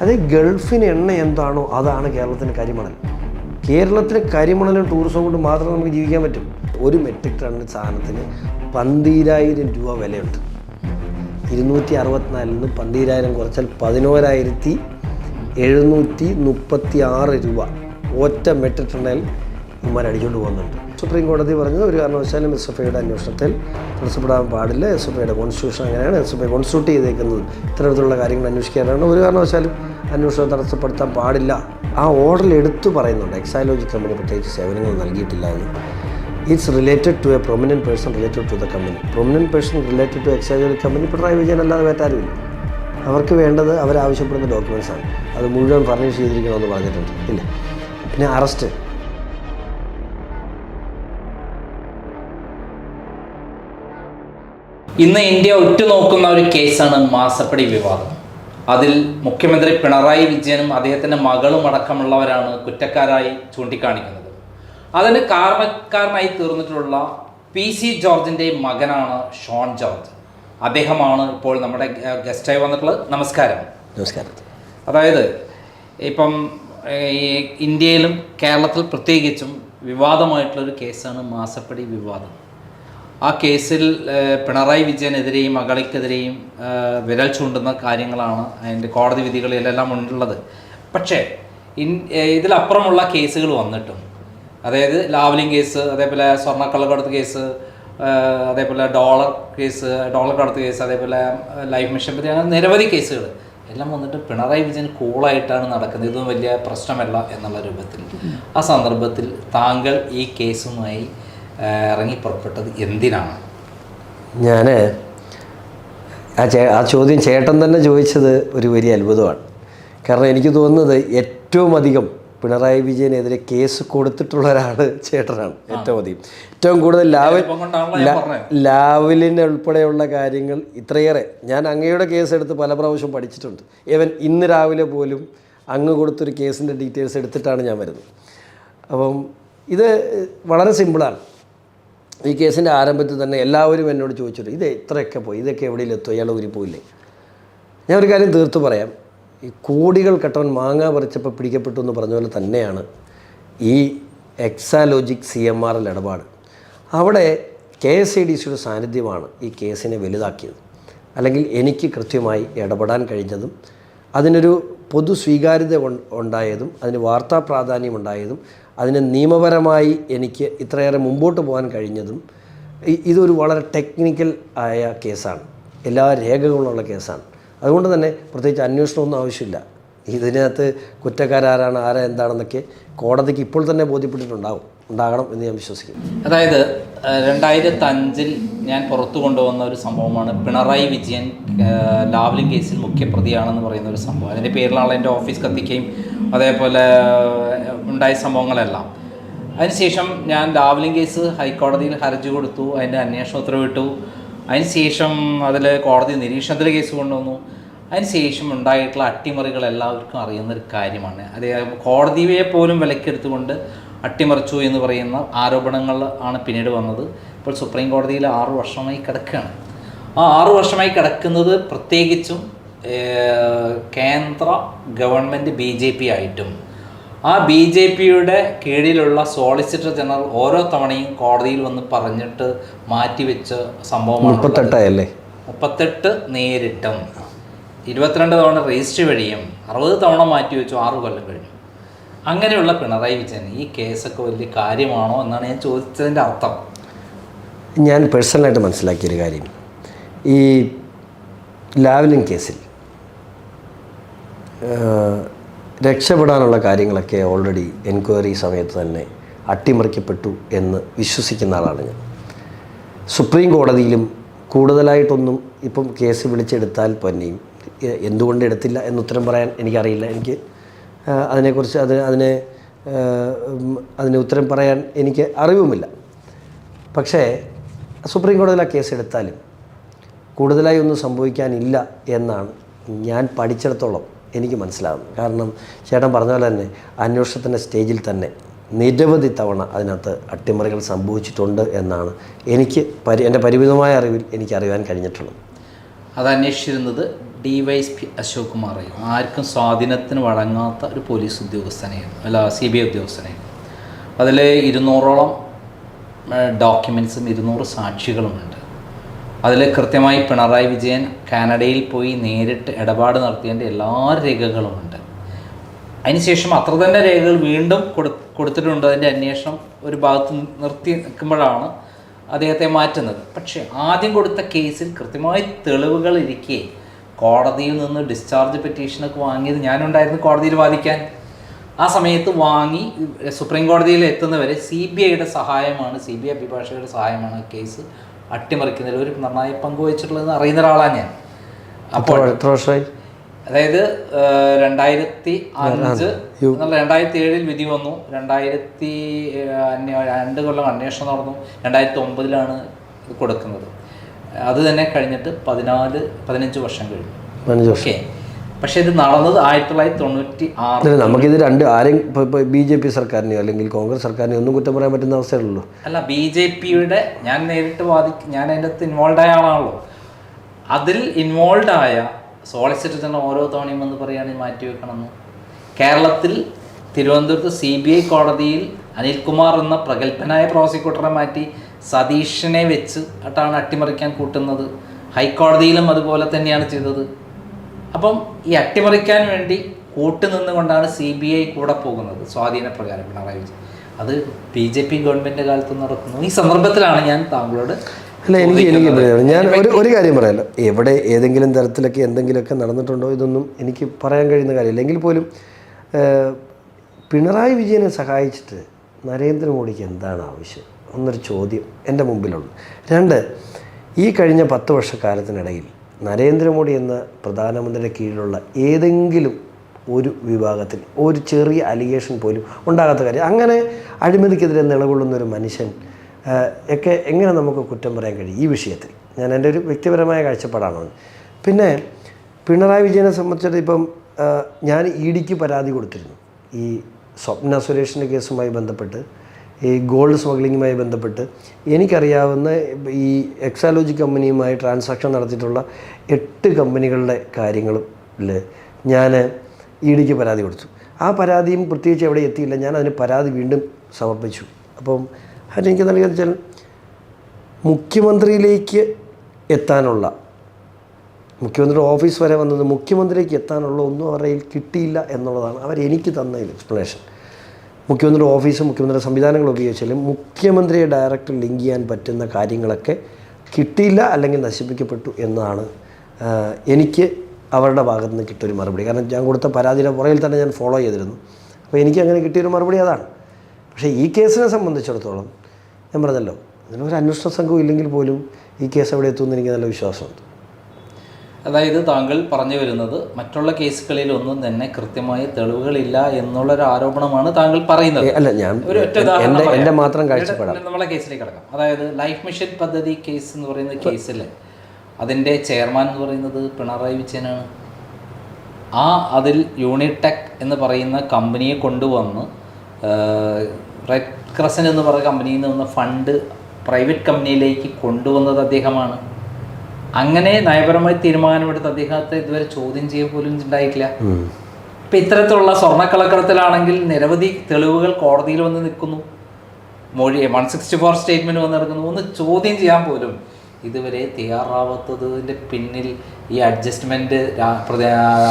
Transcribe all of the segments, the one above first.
അത് ഗൾഫിന് എണ്ണ എന്താണോ അതാണ് കേരളത്തിൻ്റെ കരിമണൽ. കേരളത്തിലെ കരിമണലും ടൂറിസം കൊണ്ട് മാത്രം നമുക്ക് ജീവിക്കാൻ പറ്റും. ഒരു മെട്രിക് ടൺ സാധനത്തിന് 12,000 രൂപ വിലയുണ്ട്. 264 12,000 കുറച്ചാൽ 11,736 രൂപ ഒറ്റ മെട്രിക് ടണ്ണിൽ ഇവന്മാർ അടിച്ചുകൊണ്ട് പോകുന്നുണ്ട്. സുപ്രീം കോടതി പറഞ്ഞത് ഒരു കാരണവശാലും SFIയുടെ അന്വേഷണത്തിൽ തടസ്സപ്പെടാൻ പാടില്ല. SFIയുടെ കോൺസ്റ്റിറ്റ്യൂഷൻ അങ്ങനെയാണ്. SFI കോൺസ്റ്റിറ്റ്യൂട്ട് ചെയ്തേക്കുന്നത് ഇത്തരത്തിലുള്ള കാര്യങ്ങൾ അന്വേഷിക്കാനാണ്. ഒരു കാരണവശാലും അന്വേഷണം തടസ്സപ്പെടുത്താൻ പാടില്ല. ആ ഓർഡറിൽ എടുത്തു പറയുന്നുണ്ട് എക്സാലോജി കമ്പനി പ്രത്യേകിച്ച് സേവനങ്ങൾ നൽകിയിട്ടില്ല എന്ന്. It's related to a prominent person related to the company. Prominent person related to Exalogic company Pinarayi Vijayan അല്ലാതെ വേറ്റാരുമില്ല. അവർക്ക് വേണ്ടത് അവരാവശ്യപ്പെടുന്ന ഡോക്യുമെൻറ്റ്സാണ്. അത് മുഴുവൻ ഫർണിഷ് ചെയ്തിരിക്കണമെന്ന് പറഞ്ഞിട്ടുണ്ട്. ഇല്ല, പിന്നെ അറസ്റ്റ്. ഇന്ന് ഇന്ത്യ ഉറ്റുനോക്കുന്ന ഒരു കേസാണ് മാസപ്പടി വിവാദം. അതിൽ മുഖ്യമന്ത്രി പിണറായി വിജയനും അദ്ദേഹത്തിൻ്റെ മകളും അടക്കമുള്ളവരാണ് കുറ്റക്കാരായി ചൂണ്ടിക്കാണിക്കുന്നത്. അതിന് കാരണക്കാരനായി തീർന്നിട്ടുള്ള PC ജോർജിൻ്റെ മകനാണ് ഷോൺ ജോർജ്. അദ്ദേഹമാണ് ഇപ്പോൾ നമ്മുടെ ഗസ്റ്റായി വന്നിട്ടുള്ളത്. നമസ്കാരം. നമസ്കാരം. അതായത് ഇപ്പം ഈ ഇന്ത്യയിലും കേരളത്തിൽ പ്രത്യേകിച്ചും വിവാദമായിട്ടുള്ളൊരു കേസാണ് മാസപ്പടി വിവാദം. ആ കേസിൽ പിണറായി വിജയനെതിരെയും മകൾക്കെതിരെയും വിരൽ ചൂണ്ടുന്ന കാര്യങ്ങളാണ് അതിൻ്റെ കോടതി വിധികളിലെല്ലാം ഉള്ളത്. പക്ഷേ ഇതിലപ്പുറമുള്ള കേസുകൾ വന്നിട്ടും, അതായത് ലാവ്ലിൻ കേസ്, അതേപോലെ സ്വർണ്ണക്കള്ളക്കടത്ത് കേസ്, അതേപോലെ ഡോളർ കടത്ത് കേസ്, അതേപോലെ ലൈഫ് മിഷൻ പറ്റി അങ്ങനെ നിരവധി കേസുകൾ എല്ലാം വന്നിട്ട് പിണറായി വിജയൻ കൂളായിട്ടാണ് നടക്കുന്നത്. ഇതൊന്നും വലിയ പ്രശ്നമല്ല എന്നുള്ള രൂപത്തിൽ. ആ സന്ദർഭത്തിൽ താങ്കൾ ഈ കേസുമായി ഇറങ്ങി പുറപ്പെട്ടത് എന്തിനാണ്? ഞാൻ ആ ചോദ്യം ചേട്ടൻ തന്നെ ചോദിച്ചത് ഒരു വലിയ അത്ഭുതമാണ്. കാരണം എനിക്ക് തോന്നുന്നത് ഏറ്റവും അധികം പിണറായി വിജയനെതിരെ കേസ് കൊടുത്തിട്ടുള്ള ഒരാൾ ചേട്ടനാണ്. ഏറ്റവും കൂടുതൽ ലാവലിന് ഉൾപ്പെടെയുള്ള കാര്യങ്ങൾ ഇത്രയേറെ ഞാൻ അങ്ങയുടെ കേസ് എടുത്ത് പല പ്രാവശ്യം പഠിച്ചിട്ടുണ്ട്. ഈവൻ ഇന്ന് രാവിലെ പോലും അങ്ങ് കൊടുത്തൊരു കേസിൻ്റെ ഡീറ്റെയിൽസ് എടുത്തിട്ടാണ് ഞാൻ വരുന്നത്. അപ്പം ഇത് വളരെ സിമ്പിളാണ്. ഈ കേസിൻ്റെ ആരംഭത്തിൽ തന്നെ എല്ലാവരും എന്നോട് ചോദിച്ചിട്ട് ഇത് ഇത്രയൊക്കെ പോയി, ഇതൊക്കെ എവിടെയെത്തും, അയാൾ ഊരി പോയില്ലേ? ഞാൻ ഒരു കാര്യം തീർത്തു പറയാം. ഈ കോടികൾ കെട്ടവൻ മാങ്ങ പറിച്ചപ്പോൾ പിടിക്കപ്പെട്ടു എന്ന് പറഞ്ഞ പോലെ തന്നെയാണ് ഈ എക്സാലോജിക് CMRL ഇടപാട്. അവിടെ KSADCയുടെ സാന്നിധ്യമാണ് ഈ കേസിനെ വലുതാക്കിയത്. അല്ലെങ്കിൽ എനിക്ക് കൃത്യമായി ഇടപെടാൻ കഴിഞ്ഞതും അതിനൊരു പൊതു സ്വീകാര്യത ഉണ്ടായതും അതിന് വാർത്താ പ്രാധാന്യം ഉണ്ടായതും അതിന് നിയമപരമായി എനിക്ക് ഇത്രയേറെ മുമ്പോട്ട് പോകാൻ കഴിഞ്ഞതും ഇതൊരു വളരെ ടെക്നിക്കൽ ആയ കേസാണ്. എല്ലാ രേഖകളുള്ള കേസാണ്. അതുകൊണ്ട് തന്നെ പ്രത്യേകിച്ച് അന്വേഷണമൊന്നും ആവശ്യമില്ല. ഇതിനകത്ത് കുറ്റക്കാരാരാണ്, ആരാ എന്താണെന്നൊക്കെ കോടതിക്ക് ഇപ്പോൾ തന്നെ ഉണ്ടാകണം എന്ന് ഞാൻ വിശ്വസിക്കുന്നു. അതായത് 2005 ഞാൻ പുറത്തു കൊണ്ടുവന്ന ഒരു സംഭവമാണ് പിണറായി വിജയൻ ലാവ്ലിൻ കേസിൽ മുഖ്യപ്രതിയാണെന്ന് പറയുന്ന ഒരു സംഭവം. അതിൻ്റെ പേരിലാണ് എൻ്റെ ഓഫീസ് കത്തിക്കുകയും അതേപോലെ ഉണ്ടായ സംഭവങ്ങളെല്ലാം. അതിനുശേഷം ഞാൻ ലാവ്ലിൻ കേസ് ഹൈക്കോടതിയിൽ ഹർജി കൊടുത്തു, അതിൻ്റെ അന്വേഷണ ഉത്തരവിട്ടു. അതിനുശേഷം അതിൽ കോടതി നിരീക്ഷണത്തിൽ കേസ് കൊണ്ടുവന്നു. അതിനുശേഷം ഉണ്ടായിട്ടുള്ള അട്ടിമറികൾ എല്ലാവർക്കും അറിയുന്നൊരു കാര്യമാണ്. അത് കോടതിയെ പോലും വിലക്കെടുത്തുകൊണ്ട് അട്ടിമറിച്ചു എന്ന് പറയുന്ന ആരോപണങ്ങൾ ആണ് പിന്നീട് വന്നത്. ഇപ്പോൾ സുപ്രീം കോടതിയിൽ 6 വർഷമായി കിടക്കുകയാണ്. ആ 6 വർഷമായി കിടക്കുന്നത് പ്രത്യേകിച്ചും കേന്ദ്ര ഗവൺമെൻറ് BJP ആയിട്ടും ആ BJPയുടെ കീഴിലുള്ള സോളിസിറ്റർ ജനറൽ ഓരോ തവണയും കോടതിയിൽ വന്ന് പറഞ്ഞിട്ട് മാറ്റിവെച്ച സംഭവമാണ്. 38 നേരിട്ടും 22 തവണ രജിസ്റ്റർ വഴിയും 60 തവണ മാറ്റിവെച്ചു. 6 കൊല്ലം കഴിഞ്ഞു. അങ്ങനെയുള്ള പിണറായി വിജയൻ ഈ കേസൊക്കെ വലിയ കാര്യമാണോ എന്നാണ് ഞാൻ ചോദിച്ചതിൻ്റെ അർത്ഥം. ഞാൻ പേഴ്സണലായിട്ട് മനസ്സിലാക്കിയൊരു കാര്യം, ഈ ലാവ്ലിൻ കേസിൽ രക്ഷപ്പെടാനുള്ള കാര്യങ്ങളൊക്കെ ഓൾറെഡി എൻക്വയറി സമയത്ത് തന്നെ അട്ടിമറിക്കപ്പെട്ടു എന്ന് വിശ്വസിക്കുന്ന ആളാണ് ഞാൻ. സുപ്രീം കോടതിയിലും കൂടുതലായിട്ടൊന്നും ഇപ്പം കേസ് വിളിച്ചെടുത്താൽ തന്നെയും എന്തുകൊണ്ട് എടുത്തില്ല എന്നുത്തരം പറയാൻ എനിക്കറിയില്ല. എനിക്ക് അതിനെക്കുറിച്ച് അതിന് ഉത്തരം പറയാൻ എനിക്ക് അറിവുമില്ല. പക്ഷേ സുപ്രീം കോടതിയിൽ ആ കേസ് എടുത്താലും കൂടുതലായി ഒന്നും സംഭവിക്കാനില്ല എന്നാണ് ഞാൻ പഠിച്ചിടത്തോളം എനിക്ക് മനസ്സിലാകുന്നത്. കാരണം ചേട്ടൻ പറഞ്ഞ പോലെ തന്നെ അന്വേഷണത്തിൻ്റെ സ്റ്റേജിൽ തന്നെ നിരവധി തവണ അതിനകത്ത് അട്ടിമറികൾ സംഭവിച്ചിട്ടുണ്ട് എന്നാണ് എനിക്ക് എൻ്റെ പരിമിതമായ അറിവിൽ എനിക്ക് അറിയാൻ കഴിഞ്ഞിട്ടുള്ളത്. അത് അന്വേഷിച്ചിരുന്നത് DYSP അശോക് കുമാറായിരുന്നു. ആർക്കും സ്വാധീനത്തിന് വഴങ്ങാത്ത ഒരു പോലീസ് ഉദ്യോഗസ്ഥനെയാണ്, അല്ല CBI ഉദ്യോഗസ്ഥനെയാണ്. അതിൽ 200ഓളം ഡോക്യുമെൻസും 200 സാക്ഷികളുമുണ്ട്. അതിൽ കൃത്യമായി പിണറായി വിജയൻ കാനഡയിൽ പോയി നേരിട്ട് ഇടപാട് നടത്തിയതിൻ്റെ എല്ലാ രേഖകളുമുണ്ട്. അതിനുശേഷം അത്ര തന്നെ രേഖകൾ വീണ്ടും കൊടുത്തിട്ടുണ്ട്. അതിൻ്റെ അന്വേഷണം ഒരു ഭാഗത്ത് നിർത്തി നിൽക്കുമ്പോഴാണ് അദ്ദേഹത്തെ മാറ്റുന്നത്. പക്ഷേ ആദ്യം കൊടുത്ത കേസിൽ കൃത്യമായി തെളിവുകൾ ഇരിക്കെ കോടതിയിൽ നിന്ന് ഡിസ്ചാർജ് പെറ്റീഷനൊക്കെ വാങ്ങിയത് ഞാനുണ്ടായിരുന്നു കോടതിയിൽ വാദിക്കാൻ. ആ സമയത്ത് വാങ്ങി സുപ്രീം കോടതിയിൽ എത്തുന്നവരെ CBIയുടെ സഹായമാണ്, CBI അഭിഭാഷകരുടെ സഹായമാണ് കേസ് അട്ടിമറിക്കുന്നതിൽ ഒരു നിർണായക പങ്ക് വഹിച്ചിട്ടുള്ളതെന്ന് അറിയുന്ന ഒരാളാണ് ഞാൻ. അപ്പോൾ എത്ര വർഷമായി? അതായത് 2005 എന്നുള്ള 2007 വിധി വന്നു. 2 കൊല്ലം അന്വേഷണം നടന്നു. 2009 കൊടുക്കുന്നത്. അത് തന്നെ കഴിഞ്ഞിട്ട് 15 വർഷം കഴിഞ്ഞു. ഓക്കെ, പക്ഷേ ഇത് നടന്നത് 1996. നമുക്കിത് ആരെയും BJP സർക്കാരിനെയോ അല്ലെങ്കിൽ കോൺഗ്രസ് സർക്കാരിനെയോ ഒന്നും കുറ്റം പറയാൻ പറ്റുന്ന അവസ്ഥയുള്ളൂ. അല്ല, BJPയുടെ ഞാൻ നേരിട്ട് ഞാൻ അതിൻ്റെ അകത്ത് ഇൻവോൾവ് ആയ ആളാണല്ലോ. അതിൽ ഇൻവോൾവ് ആയ സോളിസിറ്റർ ജനറൽ ഓരോ തവണയും എന്ന് പറയുകയാണെങ്കിൽ മാറ്റിവെക്കണമെന്ന്. കേരളത്തിൽ തിരുവനന്തപുരത്ത് CBI കോടതിയിൽ അനിൽകുമാർ എന്ന പ്രഗത്ഭനായ പ്രോസിക്യൂട്ടറെ മാറ്റി സതീഷിനെ വെച്ച് ആയിട്ടാണ് അട്ടിമറിക്കാൻ കൂട്ടുന്നത്. ഹൈക്കോടതിയിലും അതുപോലെ തന്നെയാണ് ചെയ്തത്. അപ്പം ഈ അട്ടിമറിക്കാൻ വേണ്ടി കൂട്ടുനിന്നുകൊണ്ടാണ് CBI കൂടെ പോകുന്നത് സ്വാധീനപ്രകാരം പിണറായി വിജയൻ. അത് BJP ഗവൺമെൻറ് കാലത്ത് നടക്കുന്നു. ഈ സന്ദർഭത്തിലാണ് ഞാൻ താങ്കളോട് അല്ല എനിക്ക് ഞാൻ ഒരു കാര്യം പറയാമല്ലോ, എവിടെ ഏതെങ്കിലും തരത്തിലൊക്കെ എന്തെങ്കിലുമൊക്കെ നടന്നിട്ടുണ്ടോ ഇതൊന്നും എനിക്ക് പറയാൻ കഴിയുന്ന കാര്യമില്ല. എങ്കിൽ പോലും പിണറായി വിജയനെ സഹായിച്ചിട്ട് നരേന്ദ്രമോദിക്ക് എന്താണ് ആവശ്യം എന്നൊരു ചോദ്യം എൻ്റെ മുമ്പിലുണ്ട്. 2, ഈ കഴിഞ്ഞ 10 വർഷക്കാലത്തിനിടയിൽ നരേന്ദ്രമോദി എന്ന പ്രധാനമന്ത്രിയുടെ കീഴിലുള്ള ഏതെങ്കിലും ഒരു വിഭാഗത്തിൽ ഒരു ചെറിയ അലിഗേഷൻ പോലും ഉണ്ടാകാത്ത കാര്യം. അങ്ങനെ അഴിമതിക്കെതിരെ നിലകൊള്ളുന്നൊരു മനുഷ്യൻ ഒക്കെ എങ്ങനെ നമുക്ക് കുറ്റം പറയാൻ കഴിയും ഈ വിഷയത്തിൽ? ഞാൻ എൻ്റെ ഒരു വ്യക്തിപരമായ കാഴ്ചപ്പാടാണ്. പിന്നെ പിണറായി വിജയനെ സംബന്ധിച്ചിട്ട് ഇപ്പം ഞാൻ EDക്ക് പരാതി കൊടുത്തിരുന്നു. ഈ സ്വപ്ന സുരേഷിൻ്റെ കേസുമായി ബന്ധപ്പെട്ട്, ഈ ഗോൾഡ് സ്മഗ്ലിങ്ങുമായി ബന്ധപ്പെട്ട് എനിക്കറിയാവുന്ന ഈ എക്സാലോജി കമ്പനിയുമായി ട്രാൻസാക്ഷൻ നടത്തിയിട്ടുള്ള 8 കമ്പനികളുടെ കാര്യങ്ങളിൽ ഞാൻ EDക്ക് പരാതി കൊടുത്തു. ആ പരാതിയും പ്രത്യേകിച്ച് എവിടെ എത്തിയില്ല. ഞാൻ അതിന് പരാതി വീണ്ടും സമർപ്പിച്ചു. അപ്പം അതെനിക്ക് നൽകിയെന്ന് വെച്ചാൽ മുഖ്യമന്ത്രിയിലേക്ക് എത്താനുള്ള, മുഖ്യമന്ത്രിയുടെ ഓഫീസ് വരെ വന്നത് മുഖ്യമന്ത്രിയിലേക്ക് എത്താനുള്ള ഒന്നും അവരുടെ കയ്യിൽ കിട്ടിയില്ല എന്നുള്ളതാണ് അവരെനിക്ക് തന്ന എക്സ്പ്ലനേഷൻ. മുഖ്യമന്ത്രിയുടെ ഓഫീസും മുഖ്യമന്ത്രിയുടെ സംവിധാനങ്ങൾ ഉപയോഗിച്ചാലും മുഖ്യമന്ത്രിയെ ഡയറക്റ്റ് ലിങ്ക് ചെയ്യാൻ പറ്റുന്ന കാര്യങ്ങളൊക്കെ കിട്ടിയില്ല അല്ലെങ്കിൽ നശിപ്പിക്കപ്പെട്ടു എന്നാണ് എനിക്ക് അവരുടെ ഭാഗത്തു നിന്ന് കിട്ടിയൊരു മറുപടി. കാരണം ഞാൻ കൊടുത്ത പരാതിയുടെ പുറകിൽ തന്നെ ഞാൻ ഫോളോ ചെയ്തിരുന്നു. അപ്പോൾ എനിക്ക് അങ്ങനെ കിട്ടിയൊരു മറുപടി അതാണ്. പക്ഷേ ഈ കേസിനെ സംബന്ധിച്ചിടത്തോളം ഞാൻ പറഞ്ഞല്ലോ, ഇതിനൊരു അന്വേഷണ സംഘം ഇല്ലെങ്കിൽ പോലും ഈ കേസ് എവിടെ എത്തുമെന്ന് എനിക്ക് നല്ല വിശ്വാസമുണ്ട്. അതായത് താങ്കൾ പറഞ്ഞു വരുന്നത് മറ്റുള്ള കേസുകളിലൊന്നും തന്നെ കൃത്യമായ തെളിവുകളില്ല എന്നുള്ളൊരു ആരോപണമാണ് താങ്കൾ പറയുന്നത്. അല്ല, ഞാൻ എൻ്റെ മാത്രം കാഴ്ചപ്പാടാണ്. നമ്മളെ കേസിലേക്ക് കിടക്കാം. അതായത് ലൈഫ് മിഷൻ പദ്ധതി കേസ് എന്ന് പറയുന്ന കേസിൽ അതിൻ്റെ ചെയർമാൻ എന്ന് പറയുന്നത് പിണറായി വിജയനാണ്. അതിൽ യൂണിടെക് എന്ന് പറയുന്ന കമ്പനിയെ കൊണ്ടുവന്ന് റെഡ് ക്രസൻറ്റ് എന്ന് പറയുന്ന കമ്പനിയിൽ നിന്ന് വന്ന ഫണ്ട് പ്രൈവറ്റ് കമ്പനിയിലേക്ക് കൊണ്ടുവന്നത് അദ്ദേഹമാണ്. അങ്ങനെ നയപരമായി തീരുമാനമെടുത്ത് അദ്ദേഹത്തെ ഇതുവരെ ചോദ്യം ചെയ്യാൻ പോലും ഉണ്ടായിട്ടില്ല. ഇപ്പം ഇത്തരത്തിലുള്ള സ്വർണ്ണക്കള്ളക്കടത്തിലാണെങ്കിൽ നിരവധി തെളിവുകൾ കോടതിയിൽ വന്ന് നിൽക്കുന്നു. 164 സ്റ്റേറ്റ്മെൻറ്റ് വന്ന് നടക്കുന്നു. ഒന്ന് ചോദ്യം ചെയ്യാൻ പോലും ഇതുവരെ തയ്യാറാവാത്തതിൻ്റെ പിന്നിൽ ഈ അഡ്ജസ്റ്റ്മെൻറ്റ്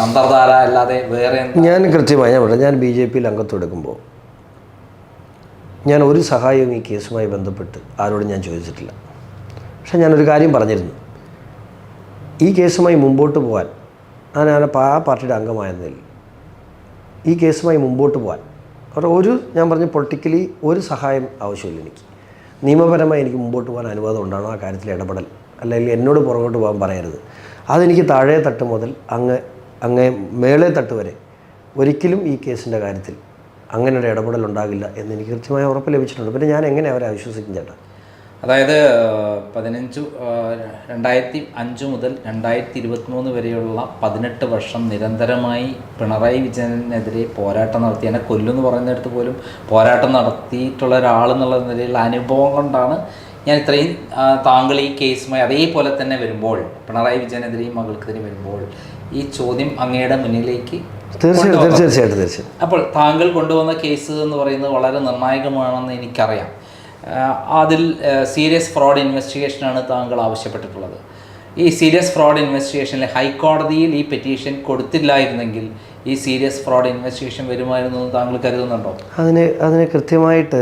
അന്തർധാര അല്ലാതെ വേറെ ഞാൻ കൃത്യമായി ഞാൻ BJPയിൽ അംഗത്വം എടുക്കുമ്പോൾ ഞാൻ ഒരു സഹായവും ഈ കേസുമായി ബന്ധപ്പെട്ട് ആരോടും ഞാൻ ചോദിച്ചിട്ടില്ല. പക്ഷേ ഞാനൊരു കാര്യം പറഞ്ഞിരുന്നു, ഈ കേസുമായി മുമ്പോട്ട് പോകാൻ ഞാൻ ആ പാർട്ടിയുടെ അംഗമായിരുന്നില്ല. ഈ കേസുമായി മുമ്പോട്ട് പോകാൻ ഞാൻ പറഞ്ഞു പൊളിറ്റിക്കലി ഒരു സഹായം ആവശ്യമില്ല. എനിക്ക് നിയമപരമായി എനിക്ക് മുമ്പോട്ട് പോകാൻ അനുവാദം ഉണ്ടാണോ ആ കാര്യത്തിൽ ഇടപെടൽ, അല്ലെങ്കിൽ എന്നോട് പുറകോട്ട് പോകാൻ പറയരുത്. അതെനിക്ക് താഴെ തട്ട് മുതൽ അങ്ങേ മേളെ തട്ട് വരെ ഒരിക്കലും ഈ കേസിൻ്റെ കാര്യത്തിൽ അങ്ങനെ ഒരു ഇടപെടൽ ഉണ്ടാകില്ല എന്ന് എനിക്ക് കൃത്യമായ ഉറപ്പ് ലഭിച്ചിട്ടുണ്ട്. പിന്നെ ഞാൻ എങ്ങനെ അവരെ വിശ്വസിക്കും ചേട്ടാ? അതായത് 2005 മുതൽ 2023 വരെയുള്ള 18 വർഷം നിരന്തരമായി പിണറായി വിജയനെതിരെ പോരാട്ടം നടത്തി, എന്നെ കൊല്ലുമെന്ന് പറയുന്നിടത്ത് പോലും പോരാട്ടം നടത്തിയിട്ടുള്ള ഒരാളെന്നുള്ള നിലയിലുള്ള അനുഭവം കൊണ്ടാണ് ഞാൻ ഇത്രയും താങ്കൾ ഈ കേസുമായി അതേപോലെ തന്നെ വരുമ്പോൾ, പിണറായി വിജയനെതിരെയും മകൾക്കെതിരെ വരുമ്പോൾ, ഈ ചോദ്യം അങ്ങയുടെ മുന്നിലേക്ക് തീർച്ചയായിട്ടും. അപ്പോൾ താങ്കൾ കൊണ്ടുവന്ന കേസ് എന്ന് പറയുന്നത് വളരെ നിർണായകമാണെന്ന് എനിക്കറിയാം. അതിൽ സീരിയസ് ഫ്രോഡ് ഇൻവെസ്റ്റിഗേഷനാണ് താങ്കൾ ആവശ്യപ്പെട്ടിട്ടുള്ളത്. ഈ സീരിയസ് ഫ്രോഡ് ഇൻവെസ്റ്റിഗേഷനിൽ ഹൈക്കോടതിയിൽ ഈ പെറ്റീഷൻ കൊടുത്തില്ലായിരുന്നെങ്കിൽ ഈ സീരിയസ് ഫ്രോഡ് ഇൻവെസ്റ്റിഗേഷൻ വരുമായിരുന്നു എന്ന് താങ്കൾ കരുതുന്നുണ്ടോ? അതിന് കൃത്യമായിട്ട്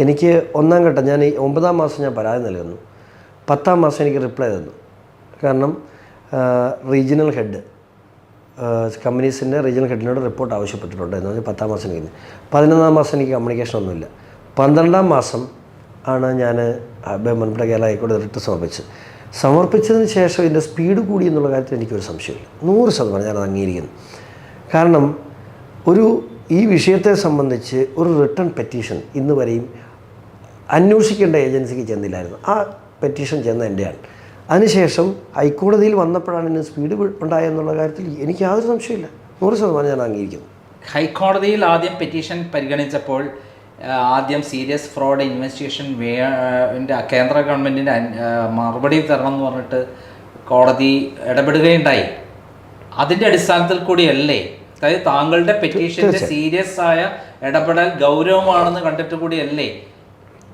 എനിക്ക് ഒന്നാം ഘട്ടം ഞാൻ 9-ാം മാസം ഞാൻ പരാതി നൽകുന്നു. 10-ാം മാസം എനിക്ക് റിപ്ലൈ തന്നു. കാരണം റീജിയണൽ ഹെഡ് കമ്പനീസിൻ്റെ റീജിയണൽ ഹെഡിനോട് റിപ്പോർട്ട് ആവശ്യപ്പെട്ടിട്ടുണ്ട് എന്ന് പറഞ്ഞാൽ 10-ാം മാസം കഴിഞ്ഞ്. 11-ാം മാസം എനിക്ക് കമ്മ്യൂണിക്കേഷൻ ഒന്നുമില്ല. 12-ാം മാസം ആണ് ഞാൻ ബഹുമാനപ്പെട്ട കേരള ഹൈക്കോടതി റിട്ട് സമർപ്പിച്ചതിന് ശേഷം ഇതിൻ്റെ സ്പീഡ് കൂടി എന്നുള്ള കാര്യത്തിൽ എനിക്കൊരു സംശയമില്ല. 100% ഞാനത് അംഗീകരിക്കുന്നു. കാരണം ഈ വിഷയത്തെ സംബന്ധിച്ച് ഒരു റിട്ടേൺ പെറ്റീഷൻ ഇന്ന് വരെയും അന്വേഷിക്കേണ്ട ഏജൻസിക്ക് ചെന്നില്ലായിരുന്നു. ആ പെറ്റീഷൻ ചെന്ന എൻ്റെയാണ്. അതിനുശേഷം ഹൈക്കോടതിയിൽ വന്നപ്പോഴാണ് ഇതിന് സ്പീഡ് ഉണ്ടായെന്നുള്ള കാര്യത്തിൽ എനിക്ക് യാതൊരു സംശയമില്ല. 100% ഞാൻ അംഗീകരിക്കുന്നു. ഹൈക്കോടതിയിൽ ആദ്യം പെറ്റീഷൻ പരിഗണിച്ചപ്പോൾ ആദ്യം സീരിയസ് ഫ്രോഡ് ഇൻവെസ്റ്റിഗേഷൻ കേന്ദ്ര ഗവൺമെൻറ്റിൻ്റെ മറുപടി തരണം എന്ന് പറഞ്ഞിട്ട് കോടതി ഇടപെടുകയുണ്ടായി. അതിൻ്റെ അടിസ്ഥാനത്തിൽ കൂടിയല്ലേ, അതായത് താങ്കളുടെ പെറ്റീഷൻ്റെ സീരിയസ് ആയ ഇടപെടൽ ഗൗരവമാണെന്ന് കണ്ടിട്ട് കൂടിയല്ലേ?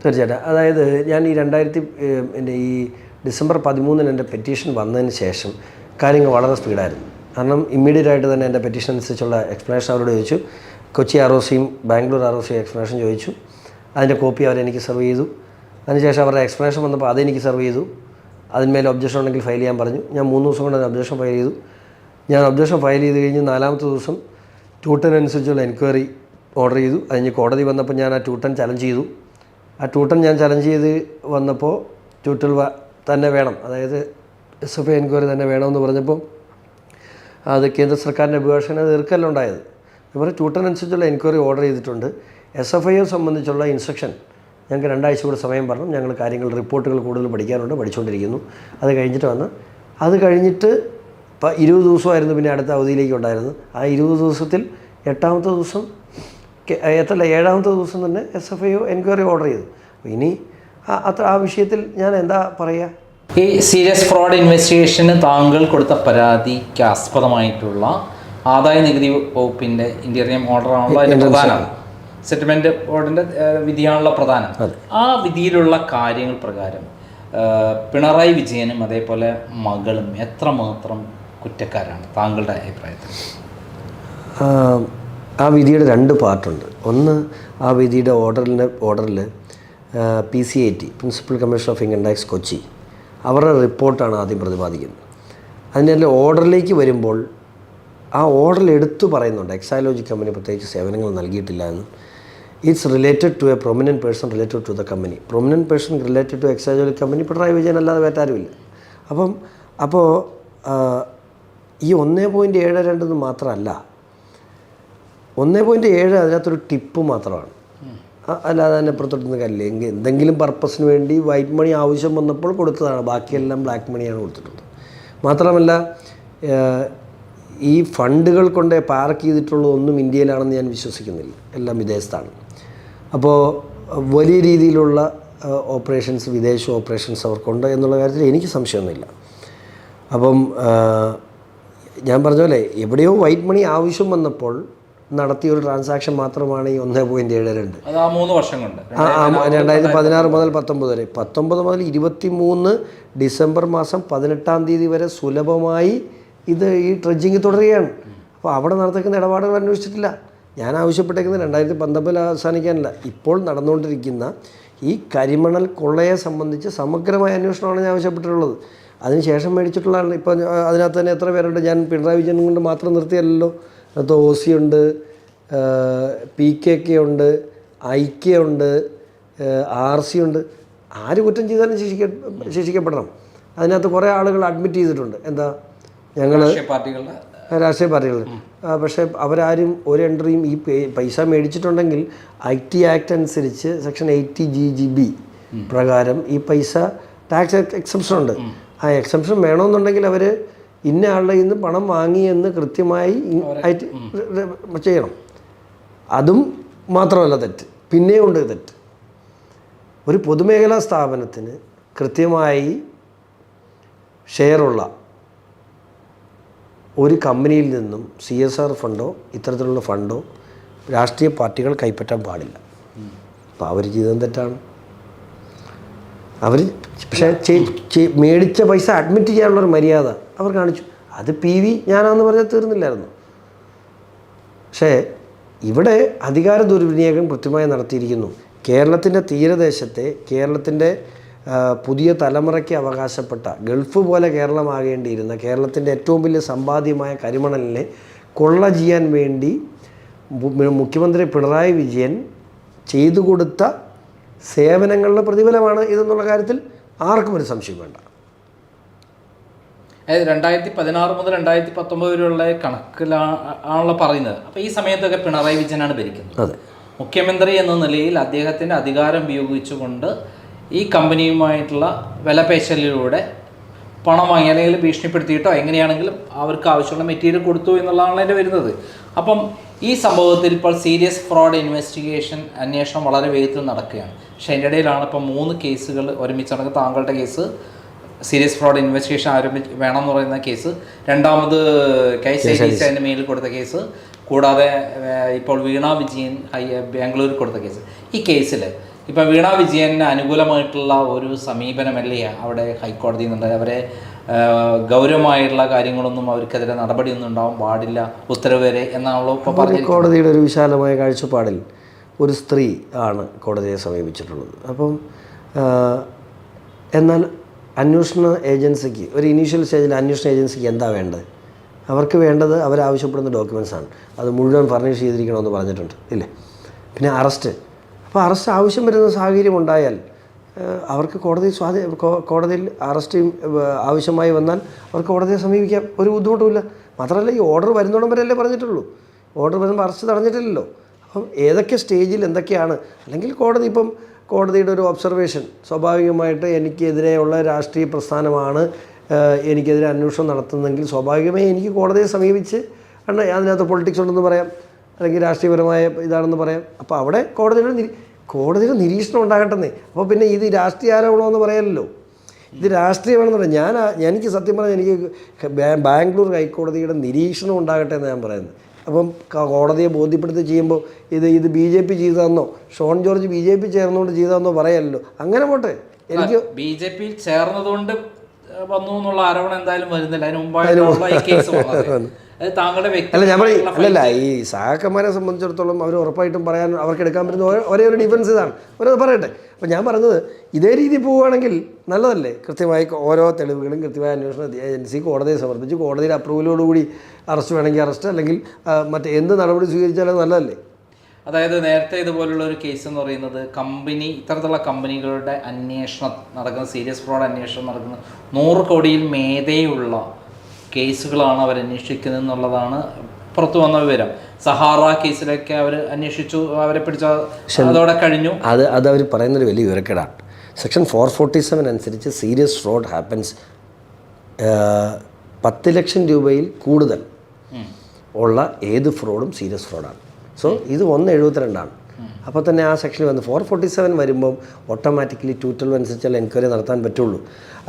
തീർച്ചയായിട്ടും. അതായത് ഞാൻ ഈ ഡിസംബർ 13 എൻ്റെ പെറ്റീഷൻ വന്നതിന് ശേഷം കാര്യങ്ങൾ വളരെ സ്പീഡായിരുന്നു. കാരണം ഇമ്മീഡിയറ്റ് ആയിട്ട് തന്നെ എൻ്റെ പെറ്റീഷൻ അനുസരിച്ചുള്ള എക്സ്പ്ലനേഷൻ അവരോട് ചോദിച്ചു. കൊച്ചി ROCയും ബാംഗ്ലൂർ ROCയും എക്സ്പ്ലനേഷൻ ചോദിച്ചു. അതിൻ്റെ കോപ്പി അവരെനിക്ക് സെർവ് ചെയ്തു. അതിനുശേഷം അവരുടെ എക്സ്പ്ലനേഷൻ വന്നപ്പോൾ അതെനിക്ക് സെർവ് ചെയ്തു. അതിന്മേൽ ഒബ്ജക്ഷൻ ഉണ്ടെങ്കിൽ ഫയൽ ചെയ്യാൻ പറഞ്ഞു. ഞാൻ 3 ദിവസം കൊണ്ട് ഒബ്ജക്ഷൻ ഫയൽ ചെയ്തു. ഞാൻ ഒബ്ജക്ഷൻ ഫയൽ ചെയ്ത് കഴിഞ്ഞ് 4-ാമത്തെ ദിവസം ട്യൂട്ടനനുസരിച്ചുള്ള എൻക്വയറി ഓർഡർ ചെയ്തു. അതിന് കോടതി വന്നപ്പോൾ ഞാൻ ആ ട്യൂട്ടൻ ചലഞ്ച് ചെയ്തു. ആ ട്യൂട്ടൻ ഞാൻ ചലഞ്ച് ചെയ്ത് വന്നപ്പോൾ ട്യൂട്ടൽ തന്നെ വേണം, അതായത് SFI എൻക്വയറി തന്നെ വേണമെന്ന് പറഞ്ഞപ്പോൾ അത് കേന്ദ്ര സർക്കാരിൻ്റെ അഭിഭാഷകനെ എതിർക്കല്ല ഉണ്ടായത്. അതുപോലെ ട്യൂട്ടനനുസരിച്ചുള്ള എൻക്വയറി ഓർഡർ ചെയ്തിട്ടുണ്ട്. SFIയെ സംബന്ധിച്ചുള്ള ഇൻസ്ട്രക്ഷൻ ഞങ്ങൾക്ക് 2 ആഴ്ച കൂടെ സമയം പറഞ്ഞു. ഞങ്ങൾ കാര്യങ്ങൾ റിപ്പോർട്ടുകൾ കൂടുതൽ പഠിക്കാനുണ്ട്, പഠിച്ചുകൊണ്ടിരിക്കുന്നു. അത് കഴിഞ്ഞിട്ട് അത് കഴിഞ്ഞിട്ട് 20 ദിവസമായിരുന്നു പിന്നെ അടുത്ത അവധിയിലേക്ക് ഉണ്ടായിരുന്നു. ആ 20 ദിവസത്തിൽ 8-ാമത്തെ ദിവസം 7-ാമത്തെ ദിവസം തന്നെ SFI എൻക്വയറി ഓർഡർ ചെയ്തു. ഇനി ആ വിഷയത്തിൽ ഞാൻ എന്താ പറയുക? ഈ സീരിയസ് ഫ്രോഡ് ഇൻവെസ്റ്റിഗേഷന് താങ്കൾ കൊടുത്ത പരാതിക്ക് ആസ്പദമായിട്ടുള്ള ആദായ നികുതി വകുപ്പിൻ്റെ ഇൻ്റീരിയം ഓർഡറാണല്ലോ അതിൻ്റെ പ്രധാനം. സെറ്റിൽമെൻറ്റ് ബോർഡിൻ്റെ വിധിയാണല്ലോ പ്രധാനം. ആ വിധിയിലുള്ള കാര്യങ്ങൾ പ്രകാരം പിണറായി വിജയനും അതേപോലെ മകളും എത്രമാത്രം കുറ്റക്കാരാണ് താങ്കളുടെ അഭിപ്രായത്തിൽ? ആ വിധിയുടെ 2 പാർട്ടുണ്ട്. ഒന്ന്, ആ വിധിയുടെ ഓർഡറിൽ PCIT principal commissioner of income tax Kochi അവരുടെ റിപ്പോർട്ടാണ് ആദ്യം പ്രതിപാദിക്കുന്നത്. അതിൻ്റെ ഓർഡറിലേക്ക് വരുമ്പോൾ ആ ഓർഡറിൽ എടുത്തു പറയുന്നുണ്ട് എക്സൈലോജി കമ്പനി പ്രത്യേകിച്ച് സേവനങ്ങൾ നൽകിയിട്ടില്ല എന്ന്. It's related to a prominent person related to the company. Prominent person related to Exalogic company Pinarayi Vijayan അല്ലാതെ വേറ്റാരുമില്ല. അപ്പോൾ ഈ 1.72 മാത്രമല്ല, 1.7 അതിനകത്തൊരു ടിപ്പ് മാത്രമാണ്. അല്ലാതെ തന്നെ പുറത്തോട്ടൊന്നും കാര്യമില്ല. എന്തെങ്കിലും പർപ്പസിന് വേണ്ടി വൈറ്റ് മണി ആവശ്യം വന്നപ്പോൾ കൊടുത്തതാണ്. ബാക്കിയെല്ലാം ബ്ലാക്ക് മണിയാണ് കൊടുത്തിട്ടുള്ളത്. മാത്രമല്ല ഈ ഫണ്ടുകൾ കൊണ്ട് പാർക്ക് ചെയ്തിട്ടുള്ളതൊന്നും ഇന്ത്യയിലാണെന്ന് ഞാൻ വിശ്വസിക്കുന്നില്ല. എല്ലാം വിദേശത്താണ്. അപ്പോൾ വലിയ രീതിയിലുള്ള ഓപ്പറേഷൻസ്, വിദേശ ഓപ്പറേഷൻസ് അവർക്കുണ്ട് എന്നുള്ള കാര്യത്തിൽ എനിക്ക് സംശയമൊന്നുമില്ല. അപ്പം ഞാൻ പറഞ്ഞ പോലെ എവിടെയോ വൈറ്റ് മണി ആവശ്യം വന്നപ്പോൾ നടത്തിയ ഒരു ട്രാൻസാക്ഷൻ മാത്രമാണ് ഈ 1.72. 3 വർഷം കൊണ്ട് 2016 മുതൽ 19 വരെ. 19 മുതൽ 23 ഡിസംബർ മാസം 18-ാം തീയതി വരെ സുലഭമായി ഈ ട്രെഡ്ജിങ് തുടരുകയാണ്. അപ്പോൾ അവിടെ നടത്തിക്കുന്ന ഇടപാടുകൾ അന്വേഷിച്ചിട്ടില്ല. ഞാൻ ആവശ്യപ്പെട്ടേക്കുന്നത് 2019 അവസാനിക്കാനല്ല, ഇപ്പോൾ നടന്നുകൊണ്ടിരിക്കുന്ന ഈ കരിമണൽ കൊള്ളയെ സംബന്ധിച്ച് സമഗ്രമായ അന്വേഷണമാണ് ഞാൻ ആവശ്യപ്പെട്ടിട്ടുള്ളത്. അതിനുശേഷം മേടിച്ചിട്ടുള്ളതാണ്. ഇപ്പോൾ അതിനകത്ത് തന്നെ എത്ര പേരുണ്ട്? ഞാൻ പിണറായി വിജയൻ കൊണ്ട് മാത്രം നിർത്തിയല്ലോ. അതിനകത്ത് OC ഉണ്ട്, PKK ഉണ്ട്, IK ഉണ്ട്, RC ഉണ്ട്. ആര് കുറ്റം ചെയ്താലും ശിക്ഷിക്കപ്പെടണം. അതിനകത്ത് കുറേ ആളുകൾ അഡ്മിറ്റ് ചെയ്തിട്ടുണ്ട്. എന്താ, ഞങ്ങൾ രാഷ്ട്രീയ പാർട്ടികൾ. പക്ഷേ അവരാരും ഒരു എൻട്രിയും ഈ പൈസ മേടിച്ചിട്ടുണ്ടെങ്കിൽ IT ആക്ട് അനുസരിച്ച് സെക്ഷൻ 80GGB പ്രകാരം ഈ പൈസ ടാക്സ് എക്സംപ്ഷൻ ഉണ്ട്. ആ എക്സംപ്ഷൻ വേണമെന്നുണ്ടെങ്കിൽ അവർ ഇന്ന ആളുടെ നിന്ന് പണം വാങ്ങിയെന്ന് കൃത്യമായി ആയിട്ട് ചെയ്യണം. അതും മാത്രമല്ല തെറ്റ്, പിന്നെയും ഉണ്ട് തെറ്റ്. ഒരു പൊതുമേഖലാ സ്ഥാപനത്തിന് കൃത്യമായി ഷെയറുള്ള ഒരു കമ്പനിയിൽ നിന്നും CSR ഫണ്ടോ ഇത്തരത്തിലുള്ള ഫണ്ടോ രാഷ്ട്രീയ പാർട്ടികൾ കൈപ്പറ്റാൻ പാടില്ല. അപ്പോൾ അവർ ചെയ്തതും തെറ്റാണ്. അവർ പക്ഷേ മേടിച്ച പൈസ അഡ്മിറ്റ് ചെയ്യാനുള്ളൊരു മര്യാദ അവർ കാണിച്ചു. അത് PV ഞാനാന്ന് പറഞ്ഞാൽ തീർന്നില്ലായിരുന്നു. പക്ഷേ ഇവിടെ അധികാര ദുർവിനിയോഗം കൃത്യമായി നടത്തിയിരിക്കുന്നു. കേരളത്തിൻ്റെ തീരദേശത്തെ കേരളത്തിൻ്റെ പുതിയ തലമുറയ്ക്ക് അവകാശപ്പെട്ട ഗൾഫ് പോലെ കേരളമാകേണ്ടിയിരുന്ന കേരളത്തിൻ്റെ ഏറ്റവും വലിയ സമ്പാദ്യമായ കരിമണലിനെ കൊള്ള ചെയ്യാൻ വേണ്ടി മുഖ്യമന്ത്രി പിണറായി വിജയൻ ചെയ്തു കൊടുത്ത സേവനങ്ങളുടെ പ്രതിഫലമാണ് ഇതെന്നുള്ള കാര്യത്തിൽ ആർക്കും ഒരു സംശയം വേണ്ട. അതായത് 2016 മുതൽ 2019 വരെയുള്ള കണക്കിലാണല്ലോ പറയുന്നത്. അപ്പോൾ ഈ സമയത്തൊക്കെ പിണറായി വിജയനാണ് ഭരിക്കുന്നത്. അതെ. മുഖ്യമന്ത്രി എന്ന നിലയിൽ അദ്ദേഹത്തിൻ്റെ അധികാരം ഉപയോഗിച്ചുകൊണ്ട് ഈ കമ്പനിയുമായിട്ടുള്ള വിലപേശലിലൂടെ പണം വാങ്ങി അല്ലെങ്കിൽ ഭീഷണിപ്പെടുത്തിയിട്ടോ എങ്ങനെയാണെങ്കിലും അവർക്ക് ആവശ്യമുള്ള മെറ്റീരിയൽ കൊടുത്തു എന്നുള്ളതാണ് അതിൻ്റെ വരുന്നത്. അപ്പം ഈ സംഭവത്തിൽ ഇപ്പോൾ സീരിയസ് ഫ്രോഡ് ഇൻവെസ്റ്റിഗേഷൻ അന്വേഷണം വളരെ വേഗത്തിൽ നടക്കുകയാണ്. പക്ഷേ അതിൻ്റെ ഇടയിലാണ് ഇപ്പോൾ 3 കേസുകൾ ഒരുമിച്ച് നടക്കുന്നത്. താങ്കളുടെ കേസ് സീരിയസ് ഫ്രോഡ് ഇൻവെസ്റ്റിഗേഷൻ വേണം എന്ന് പറയുന്ന കേസ്, രണ്ടാമത് KCIDC അതിൻ്റെ മേലിൽ കൊടുത്ത കേസ്, കൂടാതെ ഇപ്പോൾ വീണ വിജയൻ ബാംഗ്ലൂരിൽ കൊടുത്ത കേസ്. ഈ കേസിൽ ഇപ്പം വീണ വിജയന് അനുകൂലമായിട്ടുള്ള ഒരു സമീപനമല്ലേ അവിടെ ഹൈക്കോടതിയിൽ നിന്നുണ്ട്. അവരെ ഗൗരവമായിട്ടുള്ള കാര്യങ്ങളൊന്നും അവർക്കെതിരെ നടപടിയൊന്നും ഉണ്ടാവാൻ പാടില്ല, ഉത്തരവ് വരെ എന്നാണല്ലോ ഇപ്പോൾ പറഞ്ഞത്. കോടതിയുടെ ഒരു വിശാലമായ കാഴ്ചപ്പാടിൽ ഒരു സ്ത്രീ ആണ് കോടതിയെ സമീപിച്ചിട്ടുള്ളത്. അപ്പം എന്നാൽ അന്വേഷണ ഏജൻസിക്ക് ഒരു ഇനീഷ്യൽ സ്റ്റേജിൽ അന്വേഷണ ഏജൻസിക്ക് എന്താ വേണ്ടത്? അവർക്ക് വേണ്ടത് അവരാവശ്യപ്പെടുന്ന ഡോക്യുമെൻറ്റ്സാണ്. അത് മുഴുവൻ ഫർണിഷ് ചെയ്തിരിക്കണമെന്ന് പറഞ്ഞിട്ടുണ്ട് ഇല്ലേ? പിന്നെ അറസ്റ്റ്. അപ്പോൾ അറസ്റ്റ് ആവശ്യം വരുന്ന സാഹചര്യം ഉണ്ടായാൽ അവർക്ക് കോടതിയിൽ അറസ്റ്റ് ആവശ്യമായി വന്നാൽ അവർക്ക് കോടതിയെ സമീപിക്കാം, ഒരു ബുദ്ധിമുട്ടുമില്ല. മാത്രമല്ല ഈ ഓർഡർ വരുന്നോടം വരെ അല്ലേ പറഞ്ഞിട്ടുള്ളൂ. ഓർഡർ വരുമ്പോൾ അറസ്റ്റ് തടഞ്ഞിട്ടില്ലല്ലോ. അപ്പം ഏതൊക്കെ സ്റ്റേജിൽ എന്തൊക്കെയാണ്, അല്ലെങ്കിൽ കോടതി ഇപ്പം കോടതിയുടെ ഒരു ഒബ്സർവേഷൻ സ്വാഭാവികമായിട്ട് എനിക്കെതിരെയുള്ള രാഷ്ട്രീയ പ്രസ്ഥാനമാണ് എനിക്കെതിരെ അന്വേഷണം നടത്തുന്നതെങ്കിൽ സ്വാഭാവികമായി എനിക്ക് കോടതിയെ സമീപിച്ച് അതിനകത്ത് പൊളിറ്റിക്സ് ഉണ്ടെന്ന് പറയാം, അല്ലെങ്കിൽ രാഷ്ട്രീയപരമായ ഇതാണെന്ന് പറയാം. അപ്പോൾ അവിടെ കോടതിയുടെ നിരീക്ഷണം ഉണ്ടാകട്ടെന്നേ. അപ്പോൾ പിന്നെ ഇത് രാഷ്ട്രീയ ആരോപണമെന്ന് പറയാമല്ലോ, ഇത് രാഷ്ട്രീയമാണെന്ന് പറയാം. എനിക്ക് സത്യം പറഞ്ഞാൽ എനിക്ക് ബാംഗ്ലൂർ ഹൈക്കോടതിയുടെ നിരീക്ഷണം ഉണ്ടാകട്ടെ എന്ന് ഞാൻ പറയുന്നത്. അപ്പം കോടതിയെ ബോധ്യപ്പെടുത്തി ചെയ്യുമ്പോൾ ഇത് BJP ചെയ്തതെന്നോ ഷോൺ ജോർജ് BJP ചേർന്നുകൊണ്ട് ചെയ്തതെന്നോ പറയാമല്ലോ. അങ്ങനെ പോട്ടെ. എനിക്ക് BJP ചേർന്നതുകൊണ്ട് വന്നു എന്നുള്ള ആരോപണം എന്തായാലും വരുന്നില്ല. അതിന് മുമ്പായിട്ടുള്ള ഈ കേസ് താങ്കളുടെ അല്ലല്ല ഈ സഹാക്കന്മാരെ സംബന്ധിച്ചിടത്തോളം അവർ ഉറപ്പായിട്ടും പറയാൻ അവർക്ക് എടുക്കാൻ പറ്റുന്ന ഒരേ ഒരു ഡിഫൻസ് ഇതാണ്. അവരത് പറയട്ടെ. അപ്പം ഞാൻ പറഞ്ഞത് ഇതേ രീതി പോവുകയാണെങ്കിൽ നല്ലതല്ലേ? കൃത്യമായി ഓരോ തെളിവുകളും കൃത്യമായ അന്വേഷണ ഏജൻസി കോടതിയെ സമർപ്പിച്ച് കോടതിയുടെ അപ്രൂവലോടുകൂടി അറസ്റ്റ് വേണമെങ്കിൽ അറസ്റ്റ്, അല്ലെങ്കിൽ മറ്റേ എന്ത് നടപടി സ്വീകരിച്ചാലും നല്ലതല്ലേ? അതായത് നേരത്തെ ഇതുപോലുള്ള ഒരു കേസ് എന്ന് പറയുന്നത് ഇത്തരത്തിലുള്ള കമ്പനികളുടെ അന്വേഷണം നടക്കുന്ന സീരിയസ് ഫ്രോഡ് അന്വേഷണം നടക്കുന്ന 100 കോടിയിൽ മേതെയുള്ള കേസുകളാണ് അവർ അന്വേഷിക്കുന്നത് എന്നുള്ളതാണ് പുറത്തു വന്ന വിവരം. സഹാറ കേസിലൊക്കെ അവർ അന്വേഷിച്ചു, അവരെ പിടിച്ച അതോടെ കഴിഞ്ഞു. അത് അവർ പറയുന്നൊരു വലിയ വിവരക്കേടാണ്. സെക്ഷൻ 447 അനുസരിച്ച് സീരിയസ് ഫ്രോഡ് ഹാപ്പൻസ് 10 ലക്ഷം രൂപയിൽ കൂടുതൽ ഉള്ള ഏത് ഫ്രോഡും സീരിയസ് ഫ്രോഡാണ്. സോ ഇത് 172 അപ്പോൾ തന്നെ ആ സെക്ഷനിൽ വന്ന് 447 വരുമ്പം ഓട്ടോമാറ്റിക്കലി 212 അനുസരിച്ചുള്ള എൻക്വയറി നടത്താൻ പറ്റുള്ളൂ.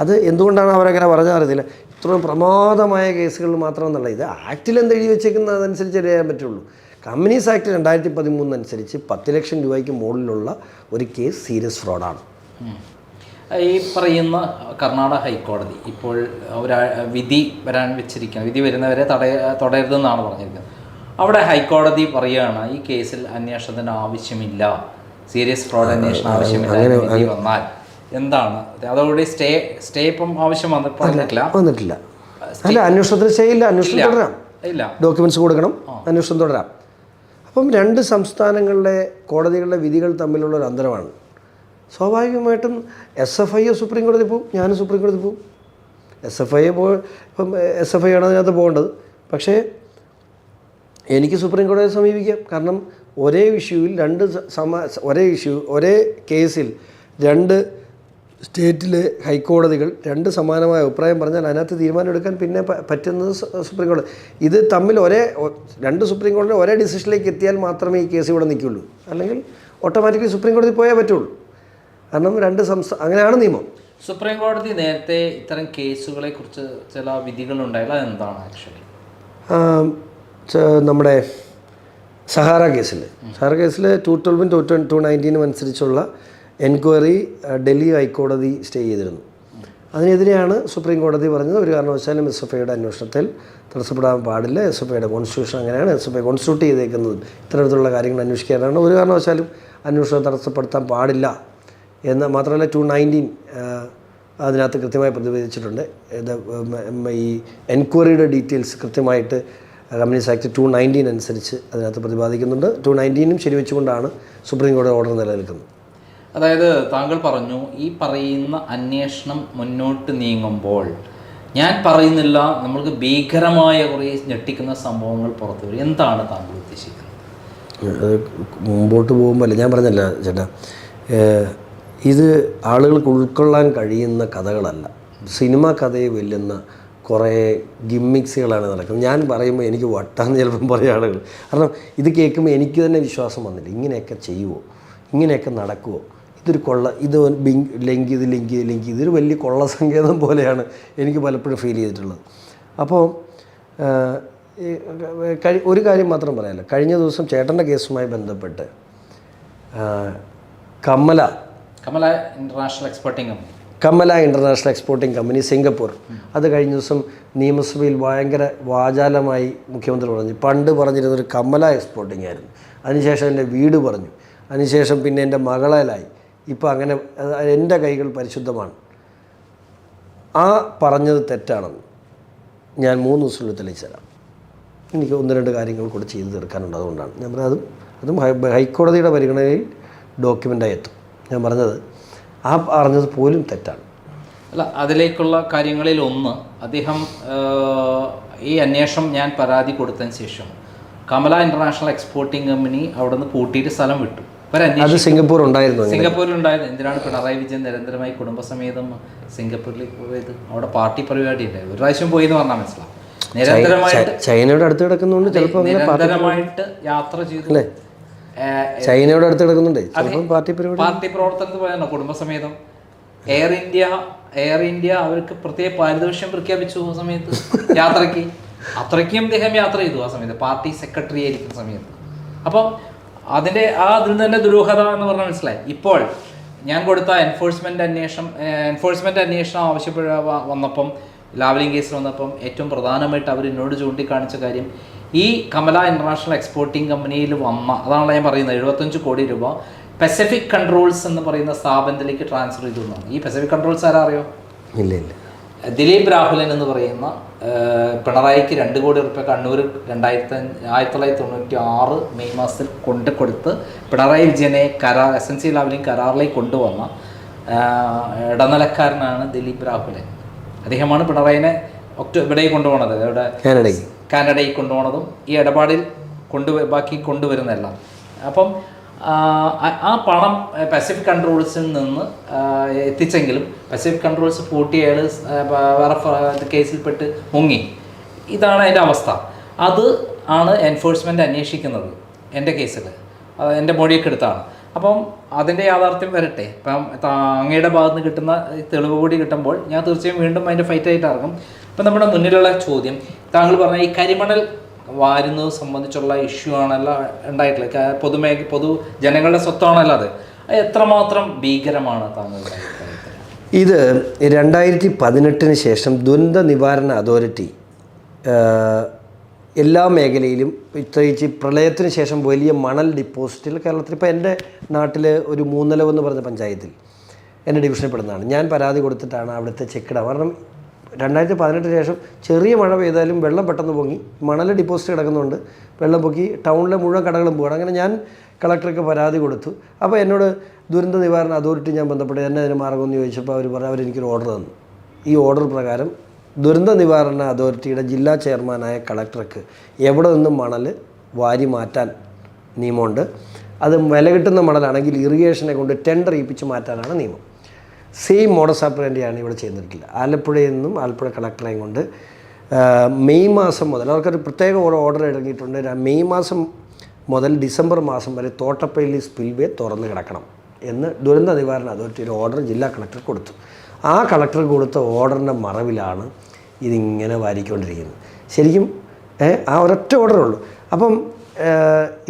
അത് എന്തുകൊണ്ടാണ് അവരങ്ങനെ പറഞ്ഞാൽ അറിയത്തില്ല. ഇത്രയും പ്രമാദമായ കേസുകൾ മാത്രമെന്നല്ല, ഇത് ആക്റ്റിൽ എന്ത് എഴുതി വെച്ചേക്കുന്നത് അതനുസരിച്ച് ചെയ്യാൻ പറ്റുള്ളൂ. കമ്പനീസ് ആക്ട് 2013 അനുസരിച്ച് 10 ലക്ഷം രൂപയ്ക്ക് മുകളിലുള്ള ഒരു കേസ് സീരിയസ് ഫ്രോഡാണ്. ഈ പറയുന്ന കർണാടക ഹൈക്കോടതി ഇപ്പോൾ ഒരു വിധി വരാൻ വെച്ചിരിക്കുന്നത്, വിധി വരുന്നവരെ തുടരരുതെന്നാണ് പറഞ്ഞിരിക്കുന്നത്. അവിടെ ഹൈക്കോടതി പറയുകയാണ് ഈ കേസിൽ അന്വേഷണത്തിന് ആവശ്യമില്ല, സീരിയസ് ഫ്രോഡ് അന്വേഷണം ആവശ്യമില്ല വിധി വന്നാൽ എന്താണ് അതോടെ സ്റ്റേ ഇപ്പം ആവശ്യം വന്നിട്ടില്ല. അല്ല, അന്വേഷണത്തിന് സ്റ്റേ ഇല്ല, അന്വേഷണം തുടരാം, ഡോക്യുമെന്റ്സ് കൊടുക്കണം, അന്വേഷണം തുടരാം. അപ്പം 2 സംസ്ഥാനങ്ങളിലെ കോടതികളുടെ വിധികൾ തമ്മിലുള്ള ഒരു അന്തരമാണ്. സ്വാഭാവികമായിട്ടും SFI സുപ്രീം കോടതി പോവും, ഞാനും സുപ്രീം കോടതി പോവും. ഇപ്പം SFI ആണ് അതിനകത്ത് പോകേണ്ടത്. പക്ഷേ എനിക്ക് സുപ്രീം കോടതിയെ സമീപിക്കാം. കാരണം ഒരേ ഇഷ്യൂവിൽ ഒരേ കേസിൽ 2 സ്റ്റേറ്റിലെ ഹൈക്കോടതികൾ 2 സമാനമായ അഭിപ്രായം പറഞ്ഞാൽ അതിനകത്ത് തീരുമാനം എടുക്കാൻ പിന്നെ പറ്റുന്നത് സുപ്രീം കോടതി. ഇത് തമ്മിൽ 2 സുപ്രീം കോടതി ഒരേ ഡിസിഷനിലേക്ക് എത്തിയാൽ മാത്രമേ ഈ കേസ് ഇവിടെ നിൽക്കുകയുള്ളൂ. അല്ലെങ്കിൽ ഓട്ടോമാറ്റിക്കലി സുപ്രീം കോടതി പോയേ പറ്റുള്ളൂ. കാരണം അങ്ങനെയാണ് നിയമം. സുപ്രീം കോടതി നേരത്തെ ഇത്തരം കേസുകളെ കുറിച്ച് ചില വിധികളുണ്ടായാലും അതെന്താണ് ആക്ച്വലി? നമ്മുടെ സഹാറ കേസിൽ 212 219 അനുസരിച്ചുള്ള എൻക്വയറി ഡൽഹി ഹൈക്കോടതി സ്റ്റേ ചെയ്തിരുന്നു. അതിനെതിരെയാണ് സുപ്രീം കോടതി പറഞ്ഞത് ഒരു കാരണവശാലും SFIയുടെ അന്വേഷണത്തിൽ തടസ്സപ്പെടാൻ പാടില്ല. SFIയുടെ കോൺസ്റ്റിറ്റ്യൂഷൻ അങ്ങനെയാണ്, SFI കോൺസ്റ്റിറ്റ്യൂട്ട് ചെയ്തേക്കുന്നത് ഇത്തരത്തിലുള്ള കാര്യങ്ങൾ അന്വേഷിക്കാനാണ്. ഒരു കാരണവശാലും അന്വേഷണം തടസ്സപ്പെടുത്താൻ പാടില്ല എന്ന് മാത്രമല്ല 219 അതിനകത്ത് കൃത്യമായി പ്രതിപാദിച്ചിട്ടുണ്ട്. ഈ എൻക്വയറിയുടെ ഡീറ്റെയിൽസ് കൃത്യമായിട്ട് കമ്പനീസ് ആക്ട് 219 അനുസരിച്ച് അതിനകത്ത് പ്രതിപാദിക്കുന്നുണ്ട്. 219 ശരിവെച്ചുകൊണ്ടാണ് സുപ്രീം കോടതി ഓർഡർ നിലനിൽക്കുന്നത്. അതായത് താങ്കൾ പറഞ്ഞു ഈ പറയുന്ന അന്വേഷണം മുന്നോട്ട് നീങ്ങുമ്പോൾ ഞാൻ പറയുന്നില്ല നമ്മൾക്ക് ഭീകരമായ കുറേ ഞെട്ടിക്കുന്ന സംഭവങ്ങൾ പുറത്തു വരും. എന്താണ് താങ്കൾ ഉദ്ദേശിക്കുന്നത്? മുമ്പോട്ട് പോകുമ്പോൾ ഞാൻ പറഞ്ഞല്ല ചേട്ടാ, ഇത് ആളുകൾക്ക് ഉൾക്കൊള്ളാൻ കഴിയുന്ന കഥകളല്ല. സിനിമ കഥയെ വെല്ലുന്ന കുറേ ഗിമ്മിക്സുകളാണ് നടക്കുന്നത്. ഞാൻ പറയുമ്പോൾ എനിക്ക് വട്ടാന്ന് ചിലപ്പം പറയും ആളുകൾ. കാരണം ഇത് കേൾക്കുമ്പോൾ എനിക്ക് തന്നെ വിശ്വാസം വന്നില്ല. ഇങ്ങനെയൊക്കെ ചെയ്യുമോ, ഇങ്ങനെയൊക്കെ നടക്കുമോ, ഇതൊരു ലിങ്ക് ഇതൊരു വലിയ കൊള്ള സങ്കേതം പോലെയാണ് എനിക്ക് പലപ്പോഴും ഫീൽ ചെയ്തിട്ടുള്ളത്. അപ്പോൾ ഒരു കാര്യം മാത്രം പറയാമല്ലോ, കഴിഞ്ഞ ദിവസം ചേട്ടൻ്റെ കേസുമായി ബന്ധപ്പെട്ട് Kamala international exporting company Singapore, അത് കഴിഞ്ഞ ദിവസം നിയമസഭയിൽ ഭയങ്കര വാചാലമായി മുഖ്യമന്ത്രി പറഞ്ഞു. പണ്ട് പറഞ്ഞിരുന്നൊരു കമല എക്സ്പോർട്ടിംഗ് ആയിരുന്നു, അതിനുശേഷം എൻ്റെ വീട് പറഞ്ഞു, അതിനുശേഷം പിന്നെ എൻ്റെ മകളായി, ഇപ്പോൾ അങ്ങനെ എൻ്റെ കൈകൾ പരിശുദ്ധമാണ്. ആ പറഞ്ഞത് തെറ്റാണെന്ന് ഞാൻ 3 ദിവസത്തിനുള്ളിൽ തെളിയിച്ചു തരാം. എനിക്ക് 1-2 കാര്യങ്ങൾ കൂടെ ചെയ്ത് തീർക്കാനുണ്ട്. അതുകൊണ്ടാണ് ഞാൻ പറഞ്ഞത്. അതും ഹൈക്കോടതിയുടെ പരിഗണനയിൽ ഡോക്യുമെൻ്റായി എത്തും. ഞാൻ പറഞ്ഞത് ആ പറഞ്ഞത് പോലും തെറ്റാണ്. അല്ല, അതിലേക്കുള്ള കാര്യങ്ങളിൽ ഒന്ന്, അദ്ദേഹം ഈ അന്വേഷണം ഞാൻ പരാതി കൊടുത്തതിന് ശേഷം കമല ഇൻ്റർനാഷണൽ എക്സ്പോർട്ടിംഗ് കമ്പനി അവിടെ നിന്ന് പൂട്ടിയിട്ട് സ്ഥലം വിട്ടു. അത് സിംഗപ്പൂരിലുണ്ടായിരുന്നു. എന്തിനാണ് പിണറായി വിജയൻ നിരന്തരമായി കുടുംബസമേതം സിംഗപ്പൂരിലേക്ക് പോയത്? അവിടെ പാർട്ടി പരിപാടി ഉണ്ടായിരുന്നു. ഒരു പ്രാവശ്യം പോയി എന്ന് പറഞ്ഞാൽ മനസ്സിലാവും. നിരന്തരമായിട്ട് ചൈനയുടെ അടുത്ത് കിടക്കുന്നുണ്ട്, ചിലപ്പോൾ നിരന്തരമായിട്ട് യാത്ര ചെയ്തു. ചൈനയുടെ അടുത്ത് കിടക്കുന്നുണ്ട്, ചിലപ്പോൾ പാർട്ടി പ്രവർത്തനത്തിൽ പോയാണോ കുടുംബസമേതം? എയർ ഇന്ത്യ അവർക്ക് പ്രത്യേക പാരിതോഷികം പ്രഖ്യാപിച്ചു ആ സമയത്ത് യാത്രയ്ക്ക്. അത്രയ്ക്കും അദ്ദേഹം യാത്ര ചെയ്തു ആ സമയത്ത്, പാർട്ടി സെക്രട്ടറി ആയിരിക്കുന്ന സമയത്ത്. അപ്പം അതിൽ തന്നെ ദുരൂഹത എന്ന് പറഞ്ഞാൽ മനസ്സിലായി. ഇപ്പോൾ ഞാൻ കൊടുത്ത എൻഫോഴ്സ്മെന്റ് അന്വേഷണം വന്നപ്പം, ലാവ്ലിൻ കേസിൽ വന്നപ്പം ഏറ്റവും പ്രധാനമായിട്ട് അവർ എന്നോട് ചൂണ്ടിക്കാണിച്ച കാര്യം, ഈ കമല ഇൻ്റർനാഷണൽ എക്സ്പോർട്ടിംഗ് കമ്പനിയിൽ അതാണല്ലോ ഞാൻ പറയുന്നത്, 75 കോടി രൂപ പസഫിക് കൺട്രോൾസ് എന്ന് പറയുന്ന സ്ഥാപനത്തിലേക്ക് ട്രാൻസ്ഫർ ചെയ്തു എന്നാണ്. ഈ പസഫിക് കൺട്രോൾസ് ആരാ അറിയോ? ഇല്ല. ദിലീപ് രാഹുലൻ എന്ന് പറയുന്ന പിണറായിക്ക് 2 കോടി റുപ്യ കണ്ണൂർ 1996 മെയ് മാസത്തിൽ കൊടുത്ത് പിണറായി വിജയനെ SNC ലാവ്ലിൻ കരാറിലേക്ക് കൊണ്ടുവന്ന ഇടനിലക്കാരനാണ് ദിലീപ് രാഹുലൻ. അദ്ദേഹമാണ് പിണറായിനെ ഇവിടേക്ക് കൊണ്ടുപോകുന്നത്, ഇവിടെ കാനഡയിൽ കൊണ്ടുപോകുന്നതും ഈ ഇടപാടിൽ ബാക്കി കൊണ്ടുവരുന്നതെല്ലാം. അപ്പം ആ പണം പസഫിക് കൺട്രോൾസിൽ നിന്ന് എത്തിച്ചെങ്കിലും പസഫിക് കൺട്രോൾസ് പൂട്ടി അയാൾ വേറെ കേസിൽപ്പെട്ട് മുങ്ങി. ഇതാണ് അതിൻ്റെ അവസ്ഥ. അത് ആണ് എൻഫോഴ്സ്മെൻറ്റ് അന്വേഷിക്കുന്നത് എൻ്റെ കേസിൽ. എൻ്റെ മൊഴിയൊക്കെ എടുത്താണ്. അപ്പം അതിൻ്റെ യാഥാർത്ഥ്യം വരട്ടെ. ഇപ്പം അങ്ങയുടെ ഭാഗത്ത് നിന്ന് കിട്ടുന്ന തെളിവ് കൂടി കിട്ടുമ്പോൾ ഞാൻ തീർച്ചയായും വീണ്ടും അതിൻ്റെ ഫൈറ്റായിട്ട് ഇറങ്ങും. ഇപ്പം നമ്മുടെ മുന്നിലുള്ള ചോദ്യം, താങ്കൾ പറഞ്ഞ ഈ കരിമണൽ വാരുന്നത് സംബന്ധിച്ചുള്ള ഇഷ്യൂ ആണല്ലോ ഉണ്ടായിട്ടുള്ളത്. പൊതു ജനങ്ങളുടെ സ്വത്താണല്ലോ അത്. എത്രമാത്രം ഭീകരമാണ് താങ്കളുടെ അഭിപ്രായത്തിൽ? ഇത് 2018 ശേഷം ദുരന്ത നിവാരണ അതോറിറ്റി എല്ലാ മേഖലയിലും, പ്രത്യേകിച്ച് പ്രളയത്തിന് ശേഷം വലിയ മണൽ ഡിപ്പോസിറ്റിൽ കേരളത്തിൽ, ഇപ്പോൾ എൻ്റെ നാട്ടിൽ ഒരു മൂന്നലവ് എന്ന് പറഞ്ഞ പഞ്ചായത്തിൽ എൻ്റെ ഡിവിഷനിൽ പെടുന്നതാണ്. ഞാൻ പരാതി കൊടുത്തിട്ടാണ് അവിടുത്തെ ചെക്കിട. കാരണം 2018 ശേഷം ചെറിയ മഴ പെയ്താലും വെള്ളം പെട്ടെന്ന് പൊങ്ങി, മണൽ ഡിപ്പോസിറ്റ് കിടക്കുന്നുണ്ട്, വെള്ളം പൊക്കി ടൗണിലെ മുഴുവൻ കടകളും പോകണം. അങ്ങനെ ഞാൻ കളക്ടർക്ക് പരാതി കൊടുത്തു. അപ്പോൾ എന്നോട് ദുരന്ത നിവാരണ അതോറിറ്റി ഞാൻ ബന്ധപ്പെട്ട് എന്നെ അതിന് മാർഗ്ഗമെന്ന് ചോദിച്ചപ്പോൾ അവരെനിക്കൊരു ഓർഡർ തന്നു. ഈ ഓർഡർ പ്രകാരം ദുരന്ത നിവാരണ അതോറിറ്റിയുടെ ജില്ലാ ചെയർമാനായ കളക്ടർക്ക് എവിടെ നിന്നും മണൽ വാരി മാറ്റാൻ നിയമമുണ്ട്. അത് വില കിട്ടുന്ന മണലാണെങ്കിൽ ഇറിഗേഷനെ കൊണ്ട് ടെൻഡർ ചെയ്യിപ്പിച്ച് മാറ്റാനാണ് നിയമം. സെയിം മോഡസ് ഓപ്പറൻഡിയാണ് ഇവിടെ ചെയ്തിട്ടില്ല. ആലപ്പുഴയിൽ നിന്നും ആലപ്പുഴ കളക്ടറെയും കൊണ്ട് മെയ് മാസം മുതൽ അവർക്കൊരു പ്രത്യേക ഓർഡർ ഇറങ്ങിയിട്ടുണ്ട്. മെയ് മാസം മുതൽ ഡിസംബർ മാസം വരെ തോട്ടപ്പള്ളി സ്പിൽവേ തുറന്ന് കിടക്കണം. എന്ന് ദുരന്ത നിവാരണ അതോറിറ്റി ഒരു ഓർഡർ ജില്ലാ കളക്ടർ കൊടുത്തു. ആ കളക്ടർ കൊടുത്ത ഓർഡറിൻ്റെ മറവിലാണ് ഇതിങ്ങനെ വാരിക്കൊണ്ടിരിക്കുന്നത്. ശരിക്കും ആ ഒരൊറ്റ ഓർഡറേ ഉള്ളൂ. അപ്പം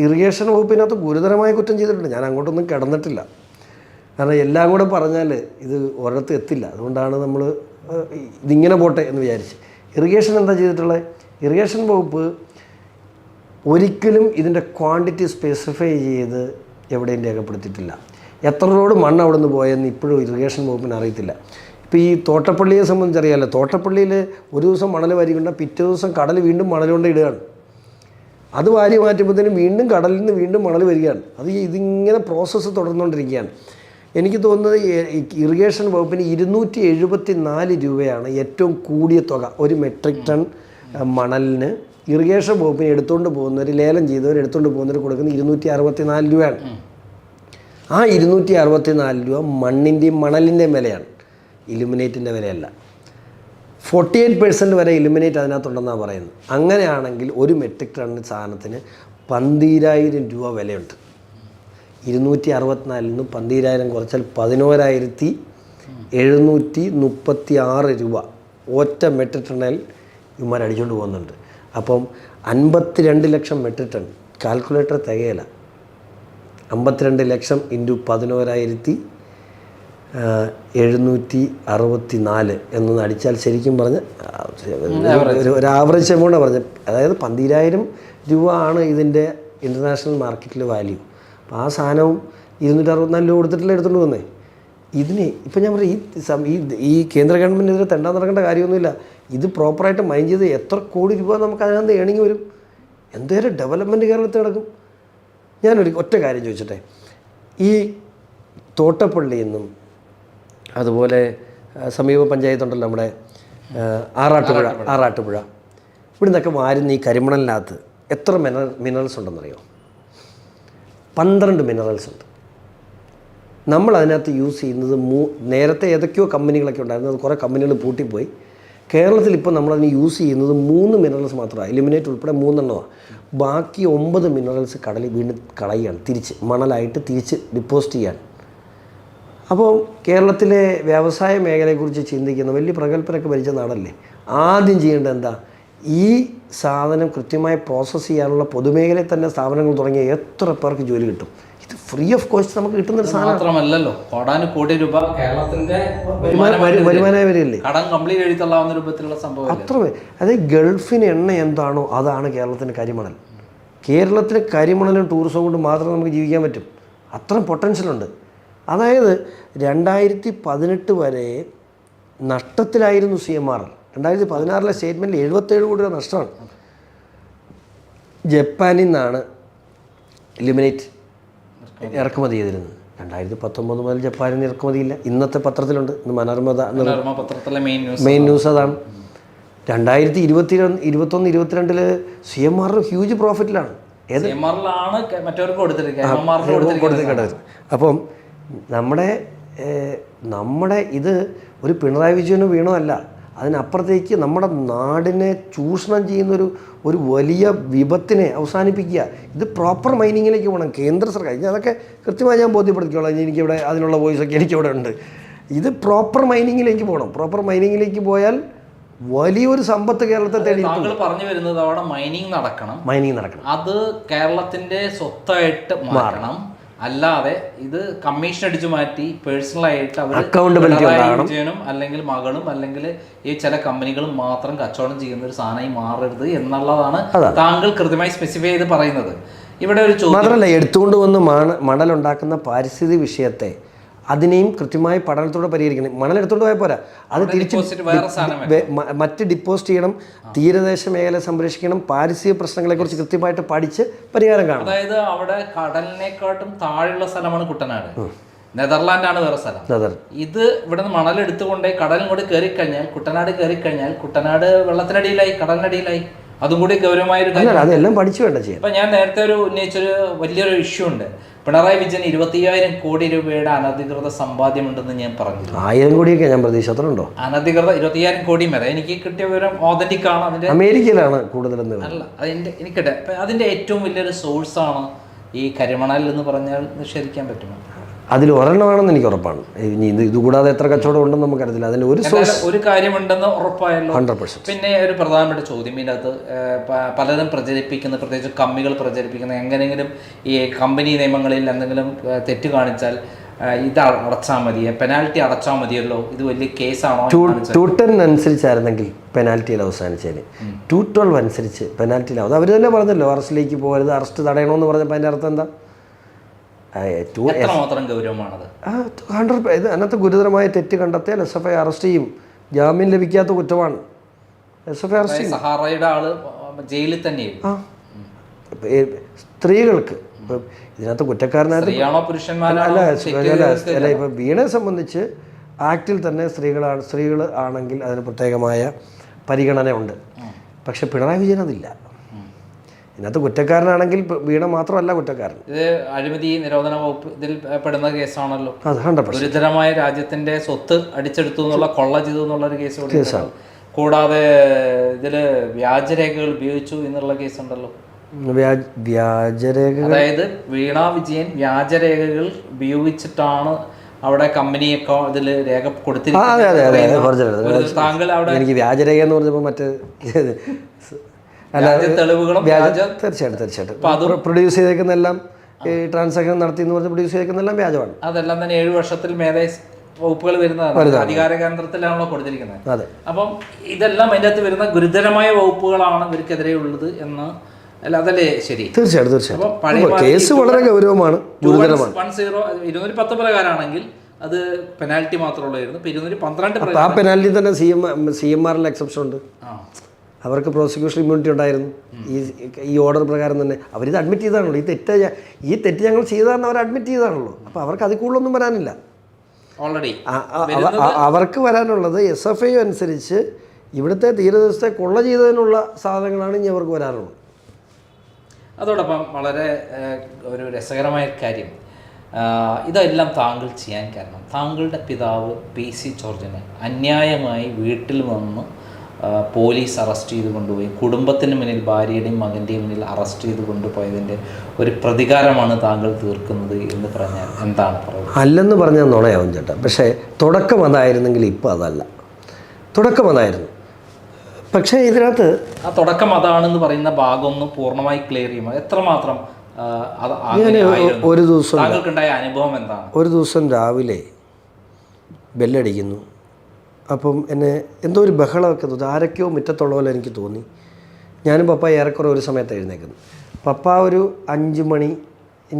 ഇറിഗേഷൻ വകുപ്പിനകത്ത് ഗുരുതരമായ കുറ്റം ചെയ്തിട്ടുണ്ട്. ഞാൻ അങ്ങോട്ടൊന്നും കിടന്നിട്ടില്ല, കാരണം എല്ലാം കൂടെ പറഞ്ഞാൽ ഇത് ഒരിടത്ത് എത്തില്ല. അതുകൊണ്ടാണ് നമ്മൾ ഇതിങ്ങനെ പോട്ടെ എന്ന് വിചാരിച്ച്. ഇറിഗേഷൻ എന്താ ചെയ്തിട്ടുള്ളത്? ഇറിഗേഷൻ വകുപ്പ് ഒരിക്കലും ഇതിൻ്റെ ക്വാണ്ടിറ്റി സ്പെസിഫൈ ചെയ്ത് എവിടെയും രേഖപ്പെടുത്തിയിട്ടില്ല. എത്ര റോഡ് മണ്ണ് അവിടെ നിന്ന് പോയെന്ന് ഇപ്പോഴും ഇറിഗേഷൻ വകുപ്പിന് അറിയത്തില്ല. ഇപ്പോൾ ഈ തോട്ടപ്പള്ളിയെ സംബന്ധിച്ചറിയാമല്ലോ, തോട്ടപ്പള്ളിയിൽ ഒരു ദിവസം മണൽ വാരിക്കൊണ്ട പിറ്റേ ദിവസം കടൽ വീണ്ടും മണൽ കൊണ്ട് ഇടുകയാണ്. അത് വാരി മാറ്റുമ്പോഴത്തേനും വീണ്ടും കടലിൽ നിന്ന് വീണ്ടും മണൽ വരികയാണ്. അത് ഇതിങ്ങനെ പ്രോസസ്സ് തുടർന്നുകൊണ്ടിരിക്കുകയാണ്. എനിക്ക് തോന്നുന്നത് ഇറിഗേഷൻ വകുപ്പിന് 274 രൂപയാണ് ഏറ്റവും കൂടിയ തുക ഒരു മെട്രിക് ടൺ മണലിന്. ഇറിഗേഷൻ വകുപ്പിന് എടുത്തുകൊണ്ട് പോകുന്നവർ, ലേലം ചെയ്തവർ എടുത്തുകൊണ്ട് പോകുന്നവർ കൊടുക്കുന്നത് 264 രൂപയാണ്. ആ 264 രൂപ മണ്ണിൻ്റെയും മണലിൻ്റെയും വിലയാണ്, ഇലുമിനേറ്റിൻ്റെ വിലയല്ല. 48% വരെ ഇലുമിനേറ്റ് അതിനകത്തുണ്ടെന്നാണ് പറയുന്നത്. അങ്ങനെയാണെങ്കിൽ ഒരു മെട്രിക് ടൺ സാധനത്തിന് 12,000 രൂപ വിലയുണ്ട്. 264 നിന്ന് 12,000 കുറച്ചാൽ 11,736 രൂപ ഒറ്റ മെട്രിക് ടണ്ണിൽ ഇവന്മാർ അടിച്ചുകൊണ്ട് പോകുന്നുണ്ട്. അപ്പം 52 ലക്ഷം മെട്രിക് ടൺ, കാൽക്കുലേറ്റർ തികയില്ല. 52 ലക്ഷം ഇൻറ്റു 11,764 എന്നൊന്ന് അടിച്ചാൽ ശരിക്കും പറഞ്ഞ് ഒരു ആവറേജ് എമൗണ്ടാണ് പറഞ്ഞത്. അതായത് 12,000 രൂപ ആണ് ഇതിൻ്റെ ഇൻ്റർനാഷണൽ മാർക്കറ്റിൽ വാല്യൂ. അപ്പോൾ ആ സാധനവും 264 രൂപ കൊടുത്തിട്ടല്ലേ എടുത്തുകൊണ്ട് വന്നേ. ഇതിന് ഇപ്പം ഞാൻ പറയും, ഈ കേന്ദ്ര ഗവൺമെൻറ്റിനെതിരെ തെണ്ടാൻ നടക്കേണ്ട കാര്യമൊന്നുമില്ല. ഇത് പ്രോപ്പറായിട്ട് മൈൻഡ് ചെയ്ത് എത്ര കോടി രൂപ നമുക്ക് അതിനകത്ത് ഏണിങ് വരും, എന്തേലും ഡെവലപ്മെൻറ്റ് കേരളത്തിൽ നടക്കും. ഞാനൊരു ഒറ്റ കാര്യം ചോദിച്ചോട്ടെ. ഈ തോട്ടപ്പള്ളിയിൽ നിന്നും അതുപോലെ സമീപ പഞ്ചായത്തുണ്ടല്ലോ നമ്മുടെ ആറാട്ടുപുഴ, ഇവിടെ നിന്നൊക്കെ വാരുന്ന ഈ കരിമണലിനകത്ത് എത്ര മിനറൽസ് ഉണ്ടെന്നറിയോ? 12 മിനറൽസ് ഉണ്ട്. നമ്മൾ അതിനകത്ത് യൂസ് ചെയ്യുന്നത് നേരത്തെ ഏതൊക്കെയോ കമ്പനികളൊക്കെ ഉണ്ടായിരുന്നു, അത് കുറേ കമ്പനികൾ പൂട്ടിപ്പോയി. കേരളത്തിൽ ഇപ്പോൾ നമ്മളതിന് യൂസ് ചെയ്യുന്നത് 3 മിനറൽസ് മാത്രമാണ്, എലിമിനേറ്റ് ഉൾപ്പെടെ 3 എണ്ണമാണ്. ബാക്കി 9 മിനറൽസ് കടലിൽ വീണ്ടും കളയുകയാണ്, തിരിച്ച് മണലായിട്ട് തിരിച്ച് ഡിപ്പോസിറ്റ് ചെയ്യാൻ. അപ്പോൾ കേരളത്തിലെ വ്യവസായ മേഖലയെക്കുറിച്ച് ചിന്തിക്കുന്ന വലിയ പ്രഗത്ഭരൊക്കെ ഭരിച്ച നാടല്ലേ. ആദ്യം ചെയ്യേണ്ടത് എന്താ? ഈ സാധനം കൃത്യമായി പ്രോസസ്സ് ചെയ്യാനുള്ള പൊതുമേഖലയിൽ തന്നെ സ്ഥാപനങ്ങൾ തുടങ്ങിയ എത്ര പേർക്ക് ജോലി കിട്ടും? ഇത് ഫ്രീ ഓഫ് കോസ്റ്റ് നമുക്ക് കിട്ടുന്ന ഒരു സാധനം മാത്രമല്ലല്ലോ, കോടാനുകോടി രൂപ കേരളത്തിന്റെ വരുമാനമായി വരികയല്ലേ, കടം കംപ്ലീറ്റ് എഴുതള്ളാവുന്ന രൂപത്തിലുള്ള സംഭവം. അത്ര അതായത് ഗൾഫിന് എണ്ണ എന്താണോ അതാണ് കേരളത്തിൻ്റെ കരിമണൽ. കേരളത്തിലെ കരിമണലും ടൂറിസം കൊണ്ട് മാത്രം നമുക്ക് ജീവിക്കാൻ പറ്റും. അത്രയും പൊട്ടൻഷ്യലുണ്ട്. അതായത് 2018 വരെ നഷ്ടത്തിലായിരുന്നു CMR. 2016 സ്റ്റേറ്റ്മെൻറ്റിൽ 77 കോടി രൂപ നഷ്ടമാണ്. ജപ്പാനിൽ നിന്നാണ് ലിമിനേറ്റ് ഇറക്കുമതി ചെയ്തിരുന്നത്. 2019 മുതൽ ജപ്പാനിൽ നിന്ന് ഇറക്കുമതിയില്ല. ഇന്നത്തെ പത്രത്തിലുണ്ട്, ഇന്ന് മനോരമ പത്രത്തിലെ മെയിൻ ന്യൂസ് അതാണ്. 2021-22 CMR ഹ്യൂജ് പ്രോഫിറ്റിലാണ്. അപ്പം നമ്മുടെ ഇത് ഒരു പിണറായി വിജയനോ വീണോ അല്ല, അതിനപ്പുറത്തേക്ക് നമ്മുടെ നാടിനെ ചൂഷണം ചെയ്യുന്നൊരു വലിയ വിപത്തിനെ അവസാനിപ്പിക്കുക. ഇത് പ്രോപ്പർ മൈനിങ്ങിലേക്ക് പോകണം കേന്ദ്ര സർക്കാർ. അതൊക്കെ കൃത്യമായി ഞാൻ ബോധ്യപ്പെടുത്തിക്കോളാം. എനിക്കിവിടെ അതിനുള്ള വോയിസൊക്കെ എനിക്കിവിടെ ഉണ്ട്. ഇത് പ്രോപ്പർ മൈനിങ്ങിലേക്ക് പോകണം. പ്രോപ്പർ മൈനിങ്ങിലേക്ക് പോയാൽ വലിയൊരു സമ്പത്ത് കേരളത്തെ തേടി. താങ്കൾ പറഞ്ഞു വരുന്നത് അവിടെ മൈനിങ് നടക്കണം, അത് കേരളത്തിന്റെ സ്വത്തായിട്ട് മാറണം. അല്ലാതെ ഇത് കമ്മീഷൻ അടിച്ചു മാറ്റി പേഴ്സണലായിട്ട് അവർ വിജയനും അല്ലെങ്കിൽ മകളും അല്ലെങ്കിൽ ഈ ചില കമ്പനികളും മാത്രം കച്ചവടം ചെയ്യുന്ന ഒരു സാധനമായി മാറരുത് എന്നുള്ളതാണ് താങ്കൾ കൃത്യമായി സ്പെസിഫൈ ചെയ്ത് പറയുന്നത്. ഇവിടെ ഒരു ചോദ്യം മാത്രമല്ല, എടുത്തുകൊണ്ട് വന്ന് മണലുണ്ടാക്കുന്ന പാരിസ്ഥിതിക വിഷയത്തെ അതിനെയും കൃത്യമായി പഠനത്തോടെ പരിഹരിക്കണം. മണലെടുത്തോണ്ട് പോയാൽ പോരാ, അത് തിരിച്ച് മറ്റ് ഡിപ്പോസിറ്റ് ചെയ്യണം, തീരദേശ മേഖല സംരക്ഷിക്കണം, പാരിസ്ഥിതിക പ്രശ്നങ്ങളെക്കുറിച്ച് കൃത്യമായിട്ട് പഠിച്ച് പരിഹാരം കാണണം. അതായത് അവിടെ കടലിനെക്കാട്ടും താഴെയുള്ള സ്ഥലമാണ് കുട്ടനാട്, നെതർലാൻഡാണ് വേറെ സ്ഥലം. ഇത് ഇവിടെ നിന്ന് മണലെടുത്തുകൊണ്ട് കടലും കൂടി കയറിക്കഴിഞ്ഞാൽ കുട്ടനാട് വെള്ളത്തിനടിയിലായി, കടലിനടിയിലായി. അതും കൂടി ഗൗരവമായ ഒരു കാര്യം. അതെല്ലാം പഠിച്ചു വേണ്ട ചെയ്യാൻ. ഇപ്പൊ ഞാൻ നേരത്തെ ഉന്നയിച്ചൊരു വലിയൊരു ഇഷ്യൂ ഉണ്ട്. പിണറായി വിജയൻ 20,000 കോടി രൂപയുടെ അനധികൃത സമ്പാദ്യമുണ്ടെന്ന് ഞാൻ പറഞ്ഞു. 1000 കോടിയൊക്കെ ഞാൻ പ്രതീക്ഷ അത്രയുണ്ടോ? അനധികൃത 20,000 കോടി വരെ എനിക്ക് കിട്ടിയ വിവരം ഓതന്റിക് ആണ്. അതിന്റെ അമേരിക്കയിലാണ് കൂടുതലെന്ന് അല്ല, എനിക്കട്ടെ അതിന്റെ ഏറ്റവും വലിയൊരു സോഴ്സാണ് ഈ കരിമണൽ എന്ന് പറഞ്ഞാൽ നിഷേധിക്കാൻ പറ്റുമോ? അതിൽ ഒരെണ്ണമാണെന്ന് എനിക്ക് ഉറപ്പാണ്. ഇനി ഇതുകൂടാതെ എത്ര കച്ചവടം ഉണ്ടെന്ന് നമുക്കറിയില്ല. അതിൽ ഒരു സോഴ്സ് ഒരു കാര്യമുണ്ടെന്ന് ഉറപ്പായല്ലോ. 100%. പിന്നെ ഒരു പ്രധാനപ്പെട്ട ചോദ്യം ഇതിനകത്ത് പലരും പ്രചരിപ്പിക്കുന്ന, പ്രത്യേകിച്ച് കമ്മികൾ പ്രചരിപ്പിക്കുന്ന, എങ്ങനെയെങ്കിലും ഈ കമ്പനി നിയമങ്ങളിൽ എന്തെങ്കിലും തെറ്റ് കാണിച്ചാൽ ഇത് അടച്ചാൽ മതി, പെനാൽറ്റി അടച്ചാൽ മതിയല്ലോ, ഇത് വലിയ കേസാണോ? 210 അനുസരിച്ചായിരുന്നെങ്കിൽ പെനാൽറ്റിയിൽ അവസാനിച്ചേനെ. 212 അനുസരിച്ച് പെനാൽറ്റിയിൽ അവർ തന്നെ പറഞ്ഞല്ലോ, അറസ്റ്റിലേക്ക് പോകരുത്, അറസ്റ്റ് തടയണമെന്ന് പറഞ്ഞപ്പോൾ അതിൻ്റെ അർത്ഥം എന്താ? എത്രമാത്രം ഗൗരവമാണത്? 100%. ഇത് അതിനകത്ത് ഗുരുതരമായ തെറ്റ് കണ്ടെത്തിയാൽ SFI അറസ്റ്റ് ചെയ്യും. ജാമ്യം ലഭിക്കാത്ത കുറ്റമാണ്. SFI അറസ്റ്റ് ചെയ്യും. സഹാറയുടെ ആള് ജയിലിൽ തന്നെയും. സ്ത്രീകൾക്ക് ഇതിനകത്ത് കുറ്റക്കാരനായിട്ട് അല്ല, ഇപ്പം വീണയെ സംബന്ധിച്ച് ആക്റ്റിൽ തന്നെ സ്ത്രീകൾ ആണെങ്കിൽ അതിന് പ്രത്യേകമായ പരിഗണന ഉണ്ട്. പക്ഷെ പിണറായി വിജയൻ അതില്ല. ഇതിനകത്ത് കുറ്റക്കാരനാണെങ്കിൽ വീണ മാത്രമല്ല കുറ്റക്കാരൻ. ഇത് അഴിമതി നിരോധന വകുപ്പ് ഇതിൽ പെടുന്ന കേസാണല്ലോ. അത് 100%. ഗുരുതരമായ രാജ്യത്തിന്റെ സ്വത്ത് അടിച്ചെടുത്തു എന്നുള്ള, കൊള്ള ചെയ്തു എന്നുള്ള ഒരു കേസാണ്. കൂടാതെ ഇതില് വ്യാജരേഖകൾ ഉപയോഗിച്ചു എന്നുള്ള കേസുണ്ടല്ലോ. വ്യാജരേഖകൾ, അതായത് വീണ വിജയൻ വ്യാജരേഖകൾ ഉപയോഗിച്ചിട്ടാണ് അവിടെ കമ്പനിയൊക്കെ ഇതിൽ രേഖ കൊടുത്തിരിക്കുന്നത്. താങ്കൾ അവിടെ എനിക്ക് വ്യാജരേഖ എന്ന് പറഞ്ഞപ്പോൾ മറ്റേ തെളിവുകളും തീർച്ചയായിട്ടും പ്രൊഡ്യൂസ് ചെയ്തേക്കുന്നെല്ലാം ഈ ട്രാൻസാക്ഷൻ നടത്തി എന്ന് പറഞ്ഞ് പ്രൊഡ്യൂസ് ചെയ്തേക്കുന്നെല്ലാം വ്യാജമാണ്. അതെല്ലാം തന്നെ 7 വർഷത്തിൽ മേലെ വകുപ്പുകൾ വരുന്നതാണ്, അധികാര കേന്ദ്രത്തിലാണല്ലോ കൊടുത്തിരിക്കുന്നത്. അതെ. അപ്പം ഇതെല്ലാം അതിൻ്റെ അകത്ത് വരുന്ന ഗുരുതരമായ വകുപ്പുകളാണ് ഇവർക്കെതിരെ ഉള്ളത് എന്ന് അല്ല, അതല്ലേ ശരി? തീർച്ചയായിട്ടും കേസ് വളരെ ഗൗരവമാണ്, ഗുരുതരമാണ്. 210 പ്രകാരമാണെങ്കിൽ അത് പെനാൽറ്റി മാത്രമുള്ളായിരുന്നു. 212 ആ പെനാൽറ്റി തന്നെ CMR എക്സെപ്ഷൻ ഉണ്ട്. അവർക്ക് പ്രോസിക്യൂഷൻ ഇമ്മ്യൂണിറ്റി ഉണ്ടായിരുന്നു. ഈ ഓർഡർ പ്രകാരം തന്നെ അവരിത് അഡ്മിറ്റ് ചെയ്താണല്ലോ. ഈ തെറ്റ് ഞങ്ങൾ ചെയ്തതാണെന്ന് അവർ അഡ്മിറ്റ് ചെയ്താണല്ലോ. അപ്പോൾ അവർക്ക് അതിൽ കൂടുതലൊന്നും വരാനില്ല. ഓൾറെഡി അവർക്ക് വരാനുള്ളത് SFI അനുസരിച്ച് ഇവിടുത്തെ തീരദേശത്തെ കൊള്ള ചെയ്തതിനുള്ള സാധനങ്ങളാണ് ഇനി അവർക്ക് വരാനുള്ളത്. അതോടൊപ്പം വളരെ ഒരു രസകരമായ കാര്യം, ഇതെല്ലാം താങ്കൾ ചെയ്യാൻ കാരണം താങ്കളുടെ പിതാവ് PC ജോർജിനെ അന്യായമായി വീട്ടിൽ വന്ന് പോലീസ് അറസ്റ്റ് ചെയ്ത് കൊണ്ടുപോയി, കുടുംബത്തിന് മുന്നിൽ, ഭാര്യയുടെയും മകൻ്റെയും മുന്നിൽ അറസ്റ്റ് ചെയ്ത് കൊണ്ടുപോയതിൻ്റെ ഒരു പ്രതികാരമാണ് താങ്കൾ തീർക്കുന്നത് എന്ന് പറഞ്ഞാൽ എന്താണ് പറയുന്നത്? അല്ലെന്ന് പറഞ്ഞാൽ നുണയാവും ചേട്ടാ. പക്ഷേ തുടക്കം അതായിരുന്നെങ്കിൽ ഇപ്പോൾ അതല്ല. തുടക്കം അതായിരുന്നു. പക്ഷേ ഇതിനകത്ത് ആ തുടക്കം അതാണെന്ന് പറയുന്ന ഭാഗം ഒന്ന് പൂർണ്ണമായി ക്ലിയർ ചെയ്യുമ്പോൾ എത്രമാത്രം ഒരു ദിവസം താങ്കൾക്കുണ്ടായ അനുഭവം എന്താണ്? ഒരു ദിവസം രാവിലെ ബെല്ലടിക്കുന്നു. അപ്പം എന്നെ എന്തോ ഒരു ബഹളമൊക്കെ തോന്നി. ആരൊക്കെയോ മുറ്റത്തുള്ള പോലെ എനിക്ക് തോന്നി. ഞാനും പപ്പ ഏറെക്കുറെ ഒരു സമയത്ത് എഴുന്നേക്കുന്നു. പപ്പ ഒരു 5 മണി,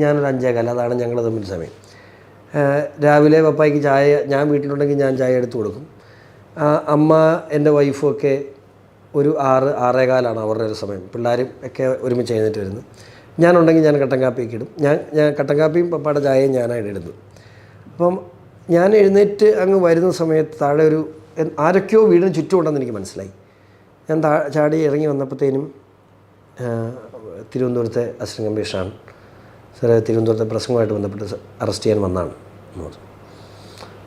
ഞാനൊരു 5:15, അതാണ് ഞങ്ങൾ തമ്മിൽ സമയം. രാവിലെ പപ്പായ്ക്ക് ചായ, ഞാൻ വീട്ടിലുണ്ടെങ്കിൽ ഞാൻ ചായ എടുത്ത് കൊടുക്കും. അമ്മ എൻ്റെ വൈഫും ഒക്കെ ഒരു 6-6:15 അവരുടെ ഒരു സമയം. പിള്ളേരും ഒക്കെ ഒരുമിച്ച് എഴുന്നേറ്റ് വരുന്നു. ഞാനുണ്ടെങ്കിൽ ഞാൻ കട്ടൻ കാപ്പിയൊക്കെ ഇടും. ഞാൻ കട്ടൻ കാപ്പിയും പപ്പയുടെ ചായയും ഞാനായിട്ട് ഇടുന്നു. അപ്പം ഞാൻ എഴുന്നേറ്റ് അങ്ങ് വരുന്ന സമയത്ത് താഴെ ഒരു ആരൊക്കെയോ വീടിന് ചുറ്റുമുണ്ടെന്ന് എനിക്ക് മനസ്സിലായി. ഞാൻ ചാടി ഇറങ്ങി വന്നപ്പോഴത്തേനും തിരുവനന്തപുരത്തെ അസിസ്റ്റന്റ് കമ്മീഷണറാണ് സാറേ, തിരുവനന്തപുരത്തെ പ്രസംഗമായിട്ട് ബന്ധപ്പെട്ട് അറസ്റ്റ് ചെയ്യാൻ വന്നതാണ് എന്ന് പറഞ്ഞു.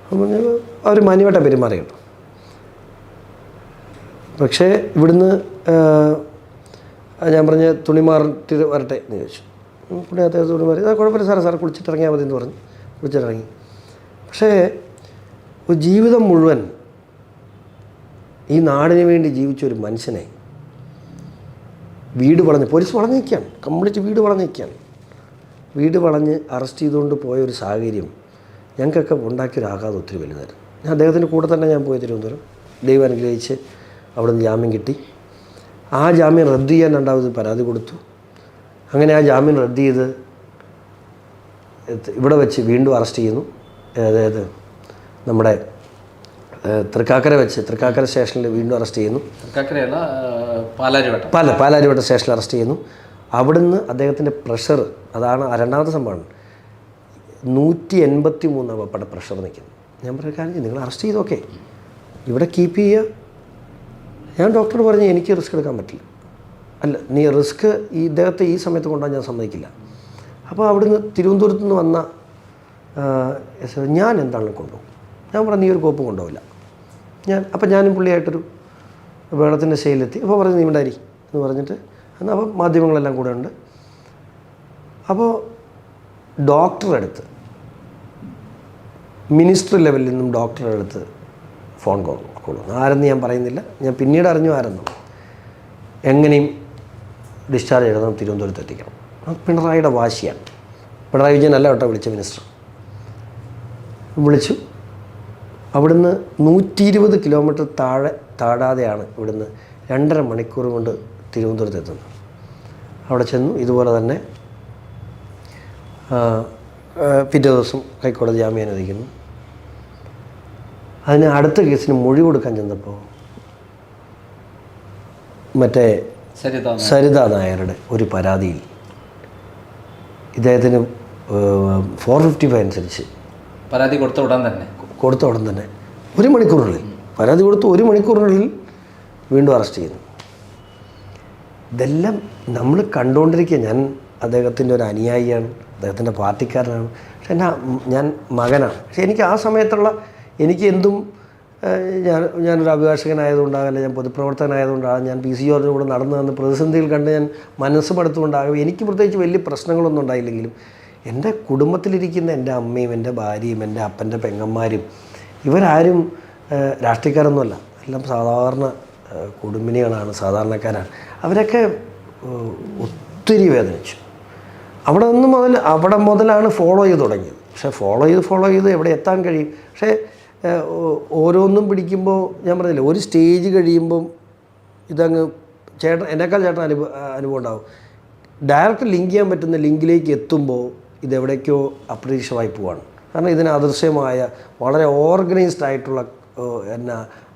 അപ്പം അവർ മാന്യമായിട്ടാണ് പെരുമാറിയുണ്ട്. പക്ഷേ ഇവിടുന്ന് ഞാൻ പറഞ്ഞ് തുണി മാറിട്ട് വരട്ടെ എന്ന് ചോദിച്ചു. പുള്ളി അദ്ദേഹത്തെ തുണി മാറി, കുഴപ്പമില്ല സാറേ കുളിച്ചിട്ടിറങ്ങിയാൽ മതി എന്ന് പറഞ്ഞു. കുളിച്ചിട്ടിറങ്ങി. പക്ഷേ ഒരു ജീവിതം മുഴുവൻ ഈ നാടിന് വേണ്ടി ജീവിച്ചൊരു മനുഷ്യനെ വീട് വളഞ്ഞ്, പോലീസ് വളഞ്ഞിരിക്കുകയാണ്, കംപ്ലീറ്റ് വീട് വളഞ്ഞിരിക്കുകയാണ്. വീട് വളഞ്ഞ് അറസ്റ്റ് ചെയ്തുകൊണ്ട് പോയൊരു സാഹചര്യം ഞങ്ങൾക്കൊക്കെ ഉണ്ടാക്കിയൊരു ആഘാതം ഒത്തിരി വലുതായിരുന്നു. ഞാൻ അദ്ദേഹത്തിൻ്റെ കൂടെ തന്നെ ഞാൻ പോയി തിരുവനന്തപുരം. ദൈവം അനുഗ്രഹിച്ച് അവിടെ നിന്ന് ജാമ്യം കിട്ടി. ആ ജാമ്യം റദ്ദ് ചെയ്യാൻ രണ്ടാമത് പരാതി കൊടുത്തു. അങ്ങനെ ആ ജാമ്യം റദ്ദ് ചെയ്ത് ഇവിടെ വെച്ച് വീണ്ടും അറസ്റ്റ് ചെയ്യുന്നു. അതായത് നമ്മുടെ തൃക്കാക്കര സ്റ്റേഷനിൽ വീണ്ടും അറസ്റ്റ് ചെയ്യുന്നു. പാലാരിവട്ടം സ്റ്റേഷനിൽ അറസ്റ്റ് ചെയ്യുന്നു. അവിടുന്ന് അദ്ദേഹത്തിൻ്റെ പ്രഷർ, അതാണ് രണ്ടാമത്തെ സംഭവമാണ്, 183 പപ്പയുടെ പ്രഷർ നിൽക്കുന്നു. ഞാൻ പറഞ്ഞ കാര്യം, നിങ്ങൾ അറസ്റ്റ് ചെയ്തൊക്കെ ഇവിടെ കീപ്പ് ചെയ്യുക. ഞാൻ ഡോക്ടറോട് പറഞ്ഞു എനിക്ക് റിസ്ക് എടുക്കാൻ പറ്റില്ല. അല്ല, നീ റിസ്ക് ഇദ്ദേഹത്തെ ഈ സമയത്ത് കൊണ്ടുപോകാൻ ഞാൻ സമ്മതിക്കില്ല. അപ്പോൾ അവിടുന്ന് തിരുവനന്തപുരത്ത് നിന്ന് വന്ന ഞാൻ എന്താണെങ്കിലും കൊണ്ടുപോകും. ഞാൻ പറഞ്ഞു നീ ഒരു കോപ്പും കൊണ്ടുപോകില്ല. ഞാനും പുള്ളിയായിട്ടൊരു വെള്ളത്തിൻ്റെ ശൈലെത്തി. അപ്പോൾ പറഞ്ഞു നീ ഉണ്ടായി എന്ന് പറഞ്ഞിട്ട്, എന്നാൽ അപ്പം മാധ്യമങ്ങളെല്ലാം കൂടെ ഉണ്ട്. അപ്പോൾ ഡോക്ടറെ അടുത്ത് മിനിസ്റ്റർ ലെവലിൽ നിന്നും ഡോക്ടറുടെ അടുത്ത് ഫോൺ കോൾ വന്നു. ആരെന്ന് ഞാൻ പറയുന്നില്ല, ഞാൻ പിന്നീട് അറിഞ്ഞു ആരെന്നും. എങ്ങനെയും ഡിസ്ചാർജ് ചെയ്യണം, തിരുവനന്തപുരത്ത് എത്തിക്കണം. അത് പിണറായിയുടെ വാശിയാണ്. പിണറായി വിജയൻ അല്ല കേട്ടോ വിളിച്ച മിനിസ്റ്റർ. വിളിച്ചു. അവിടുന്ന് 120 കിലോമീറ്റർ താഴാതെയാണ് ഇവിടുന്ന് 2.5 മണിക്കൂർ കൊണ്ട് തിരുവനന്തപുരത്ത് എത്തുന്നത്. അവിടെ ചെന്നു. ഇതുപോലെ തന്നെ പിറ്റേ ദിവസം ഹൈക്കോടതി ജാമ്യം അനുവദിക്കുന്നു. അതിന് അടുത്ത കേസിന് മൊഴി കൊടുക്കാൻ ചെന്നപ്പോൾ മറ്റേ സരിത നായരുടെ ഒരു പരാതിയിൽ ഇദ്ദേഹത്തിന് 455 അനുസരിച്ച് പരാതി കൊടുത്ത ഉടൻ തന്നെ 1 മണിക്കൂറിനുള്ളിൽ പരാതി കൊടുത്ത് 1 മണിക്കൂറിനുള്ളിൽ വീണ്ടും അറസ്റ്റ് ചെയ്യുന്നു. ഇതെല്ലാം നമ്മൾ കണ്ടുകൊണ്ടിരിക്കുക. ഞാൻ അദ്ദേഹത്തിൻ്റെ ഒരു അനുയായിയാണ്, അദ്ദേഹത്തിൻ്റെ പാർട്ടിക്കാരനാണ്. പക്ഷെ ഞാൻ മകനാണ്. പക്ഷെ എനിക്ക് ആ സമയത്തുള്ള എനിക്ക് എന്തും ഞാനൊരു അഭിഭാഷകനായതുകൊണ്ടാകല്ല, ഞാൻ പൊതുപ്രവർത്തകനായതുകൊണ്ടാകും, ഞാൻ PC ജോർജിൻ്റെ കൂടെ നടന്നു വന്ന് പ്രതിസന്ധിയിൽ കണ്ട് ഞാൻ മനസ്സ് മടുത്തുകൊണ്ടാകും. എനിക്ക് പ്രത്യേകിച്ച് വലിയ പ്രശ്നങ്ങളൊന്നും ഉണ്ടായില്ലെങ്കിലും എൻ്റെ കുടുംബത്തിലിരിക്കുന്ന എൻ്റെ അമ്മയും എൻ്റെ ഭാര്യയും എൻ്റെ അപ്പൻ്റെ പെങ്ങന്മാരും ഇവരാരും രാഷ്ട്രീയക്കാരൊന്നുമല്ല, എല്ലാം സാധാരണ കുടുംബിനികളാണ്, സാധാരണക്കാരാണ്. അവരൊക്കെ ഒത്തിരി വേദനിച്ചു. അവിടെ മുതലാണ് ഫോളോ ചെയ്ത് തുടങ്ങിയത്. പക്ഷേ ഫോളോ ചെയ്ത് എവിടെ എത്താൻ കഴിയും. പക്ഷേ ഓരോന്നും പിടിക്കുമ്പോൾ ഞാൻ പറഞ്ഞില്ലേ, ഒരു സ്റ്റേജ് കഴിയുമ്പം ഇതങ്ങ് എന്നേക്കാൾ ചേട്ടൻ അനുഭവം ഉണ്ടാവും. ഡയറക്റ്റ് ലിങ്ക് ചെയ്യാൻ പറ്റുന്ന ലിങ്കിലേക്ക് എത്തുമ്പോൾ ഇതെവിടേക്കോ അപ്രതീക്ഷിതമായി പോവാണ്. കാരണം ഇതിന് അദൃശ്യമായ വളരെ ഓർഗനൈസ്ഡ് ആയിട്ടുള്ള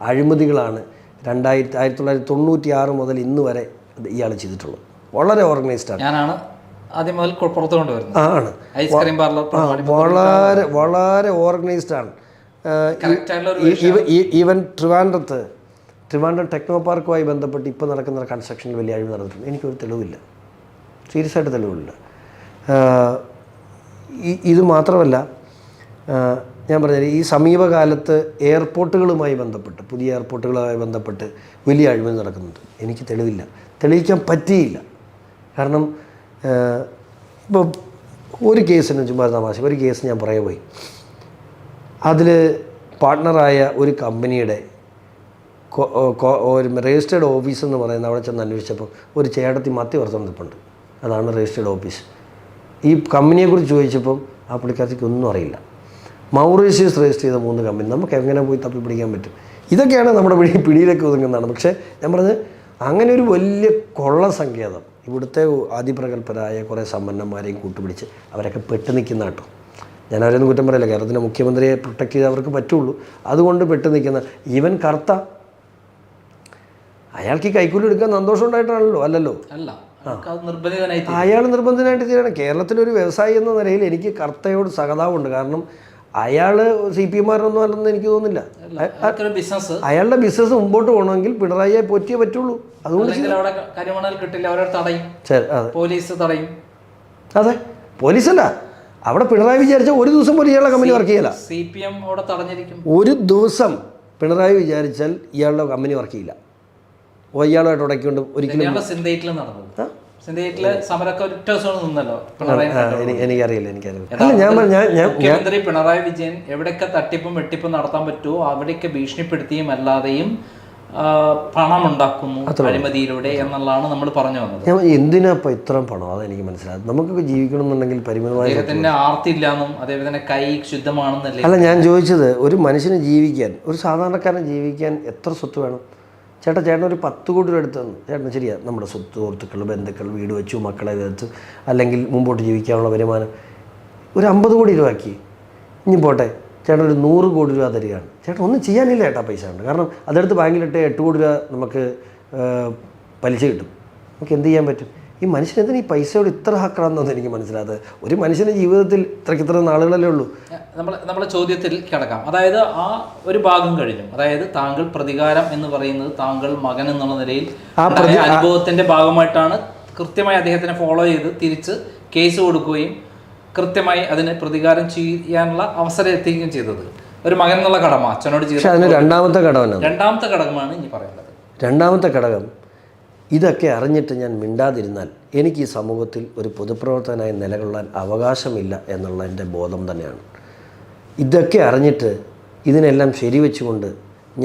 അഴിമതികളാണ് 1996 മുതൽ ഇന്ന് വരെ ഇയാൾ ചെയ്തിട്ടുള്ളത്. വളരെ ഓർഗനൈസ്ഡ് ആണ്. ഞാനാണ് ആദ്യം മുതൽ പുറത്തു കൊണ്ടുവരുന്നത്. ആണ്. ഐസ്ക്രീം പാർലർ വളരെ ഓർഗനൈസ്ഡ് ആണ്. ഈവൻ ട്രിവാൻഡ്രം ടെക്നോ പാർക്കുമായി ബന്ധപ്പെട്ട് ഇപ്പോൾ നടക്കുന്ന കൺസ്ട്രക്ഷനിൽ വലിയ അഴിവ് നടന്നിട്ടുണ്ട്. എനിക്കൊരു തെളിവില്ല, സീരിയസ് ആയിട്ട് തെളിവില്ല. ഇത് മാത്രമല്ല, ഞാൻ പറഞ്ഞത് ഈ സമീപകാലത്ത് എയർപോർട്ടുകളുമായി ബന്ധപ്പെട്ട്, പുതിയ എയർപോർട്ടുകളുമായി ബന്ധപ്പെട്ട് വലിയ അഴിമതി നടക്കുന്നുണ്ട്. എനിക്ക് തെളിവില്ല, തെളിയിക്കാൻ പറ്റിയില്ല. കാരണം ഇപ്പോൾ ഒരു കേസിന് ചുമ്മാ തമാശ, ഒരു കേസ് ഞാൻ പറയാൻ പോയി. അതിൽ പാർട്ട്ണറായ ഒരു കമ്പനിയുടെ ഒരു രജിസ്റ്റേർഡ് ഓഫീസ് എന്ന് പറയുന്നത് അവിടെ ചെന്ന് അന്വേഷിച്ചപ്പോൾ ഒരു ചേട്ടത്തി മത്തി വറുത്തുകൊണ്ട് നിൽപ്പുണ്ട്. അതാണ് രജിസ്റ്റേർഡ് ഓഫീസ്. ഈ കമ്പനിയെക്കുറിച്ച് ചോദിച്ചപ്പം ആ പുള്ളിക്കാരത്തേക്ക് ഒന്നും അറിയില്ല. മൗറീഷ്യസ് രജിസ്റ്റർ ചെയ്ത 3 കമ്പനി. നമുക്ക് എങ്ങനെ പോയി തപ്പി പിടിക്കാൻ പറ്റും? ഇതൊക്കെയാണ് നമ്മുടെ പിടിയിലേക്ക് ഒതുങ്ങുന്നതാണ്. പക്ഷേ ഞാൻ പറഞ്ഞത് അങ്ങനെ ഒരു വലിയ കൊള്ള സങ്കേതം ഇവിടുത്തെ അതിപ്രഗത്ഭരായ കുറേ സമ്പന്നന്മാരെയും കൂട്ടുപിടിച്ച് അവരൊക്കെ പെട്ട് നിൽക്കുന്ന കേട്ടോ. ഞാൻ അവരൊന്നും കുറ്റം പറയില്ല. കേരളത്തിൻ്റെ മുഖ്യമന്ത്രിയെ പ്രൊട്ടക്റ്റ് ചെയ്ത് അവർക്ക് പറ്റുള്ളൂ. അതുകൊണ്ട് പെട്ട് നിൽക്കുന്ന ഈവൻ കർത്ത അയാൾക്ക് ഈ കൈക്കൂലി എടുക്കാൻ സന്തോഷം ഉണ്ടായിട്ടാണല്ലോ? അല്ലല്ലോ, അയാൾ നിർബന്ധിതനായിട്ട് ചെയ്യണം. കേരളത്തിലൊരു വ്യവസായി എന്ന നിലയിൽ എനിക്ക് കർത്തയോട് സഹതാപമുണ്ട്. കാരണം അയാൾ CPM മാരൊന്നും അല്ലെന്ന് എനിക്ക് തോന്നുന്നില്ല. അയാളുടെ ബിസിനസ് മുമ്പോട്ട് പോകണമെങ്കിൽ പിണറായിയെ പോറ്റിയേ പറ്റുള്ളൂ. അതുകൊണ്ട് അതെ, പോലീസല്ല, അവിടെ പിണറായി വിചാരിച്ച ഒരു ദിവസം പോലും ഇയാളുടെ കമ്പനി വർക്ക് ചെയ്യില്ല. ഒരു ദിവസം പിണറായി വിചാരിച്ചാൽ ഇയാളുടെ കമ്പനി വർക്ക് ചെയ്യില്ല. ഇയാളുമായിട്ട് ഉടക്കിക്കൊണ്ട് ഒരിക്കലും എനിക്കറിയില്ല. മുഖ്യമന്ത്രി പിണറായി വിജയൻ എവിടെയൊക്കെ തട്ടിപ്പും വെട്ടിപ്പും നടത്താൻ പറ്റുമോ അവിടെയൊക്കെ ഭീഷണിപ്പെടുത്തിയും അല്ലാതെയും പണം ഉണ്ടാക്കുന്നു അഴിമതിയിലൂടെ എന്നുള്ളതാണ് നമ്മൾ പറഞ്ഞു വന്നത്. എന്തിനാ ഇപ്പൊ ഇത്രയും പണം? അതെനിക്ക് മനസ്സിലാകും. നമുക്കൊക്കെ ജീവിക്കണം എന്നുണ്ടെങ്കിൽ പരിമിതമായ അദ്ദേഹത്തിന്റെ ആർത്തിയില്ലാന്നും അതേപോലെ തന്നെ കൈ ശുദ്ധമാണെന്നല്ലേ. അല്ല, ഞാൻ ചോദിച്ചത് ഒരു മനുഷ്യന് ജീവിക്കാൻ, ഒരു സാധാരണക്കാരന് ജീവിക്കാൻ എത്ര സ്വത്ത് വേണം? ചേട്ടൻ ഒരു 10 കോടി രൂപ എടുത്തു തന്നു. ചേട്ടൻ ശരിയാ, നമ്മുടെ സ്വത്ത്, സുഹൃത്തുക്കൾ, ബന്ധുക്കൾ, വീട് വെച്ചു, മക്കളെ വെച്ചു, അല്ലെങ്കിൽ മുമ്പോട്ട് ജീവിക്കാനുള്ള വരുമാനം ഒരു 50 കോടി രൂപ ആക്കി. ഇനി പോട്ടെ, ചേട്ടൻ ഒരു 100 കോടി രൂപ തരികയാണ്. ചേട്ടൻ ഒന്നും ചെയ്യാനില്ല ചേട്ടാ, പൈസ ഉണ്ട്. കാരണം അതെടുത്ത് ബാങ്കിലിട്ട് 8 കോടി രൂപ നമുക്ക് പലിശ കിട്ടും. നമുക്ക് എന്ത് ചെയ്യാൻ പറ്റും? ഈ മനുഷ്യനെന്തിന് ഈ പൈസയോട് ഇത്ര ഹക്രാണെന്നൊന്നും എനിക്ക് മനസ്സിലാകാതെ. ഒരു മനുഷ്യൻ്റെ ജീവിതത്തിൽ ഇത്ര നാളുകളല്ലേ ഉള്ളൂ. നമ്മളെ ചോദ്യത്തിൽ കിടക്കാം. അതായത് ആ ഒരു ഭാഗം കഴിഞ്ഞു. അതായത് താങ്കൾ പ്രതികാരം എന്ന് പറയുന്നത് താങ്കൾ മകൻ എന്നുള്ള നിലയിൽ അനുഭവത്തിന്റെ ഭാഗമായിട്ടാണ് കൃത്യമായി അദ്ദേഹത്തിനെ ഫോളോ ചെയ്ത് തിരിച്ച് കേസ് കൊടുക്കുകയും കൃത്യമായി അതിന് പ്രതികാരം ചെയ്യാനുള്ള അവസരം എത്തിക്കുകയും ചെയ്തത്. ഒരു മകൻ എന്നുള്ള കടമ അച്ഛനോട് ചെയ്തു. അതിന് രണ്ടാമത്തെ ഘടകമാണ് ഇനി പറയുന്നത്. രണ്ടാമത്തെ ഘടകം, ഇതൊക്കെ അറിഞ്ഞിട്ട് ഞാൻ മിണ്ടാതിരുന്നാൽ എനിക്ക് ഈ സമൂഹത്തിൽ ഒരു പൊതുപ്രവർത്തകനായി നിലകൊള്ളാൻ അവകാശമില്ല എന്നുള്ള എൻ്റെ ബോധം തന്നെയാണ്. ഇതൊക്കെ അറിഞ്ഞിട്ട് ഇതിനെല്ലാം ശരിവെച്ചുകൊണ്ട്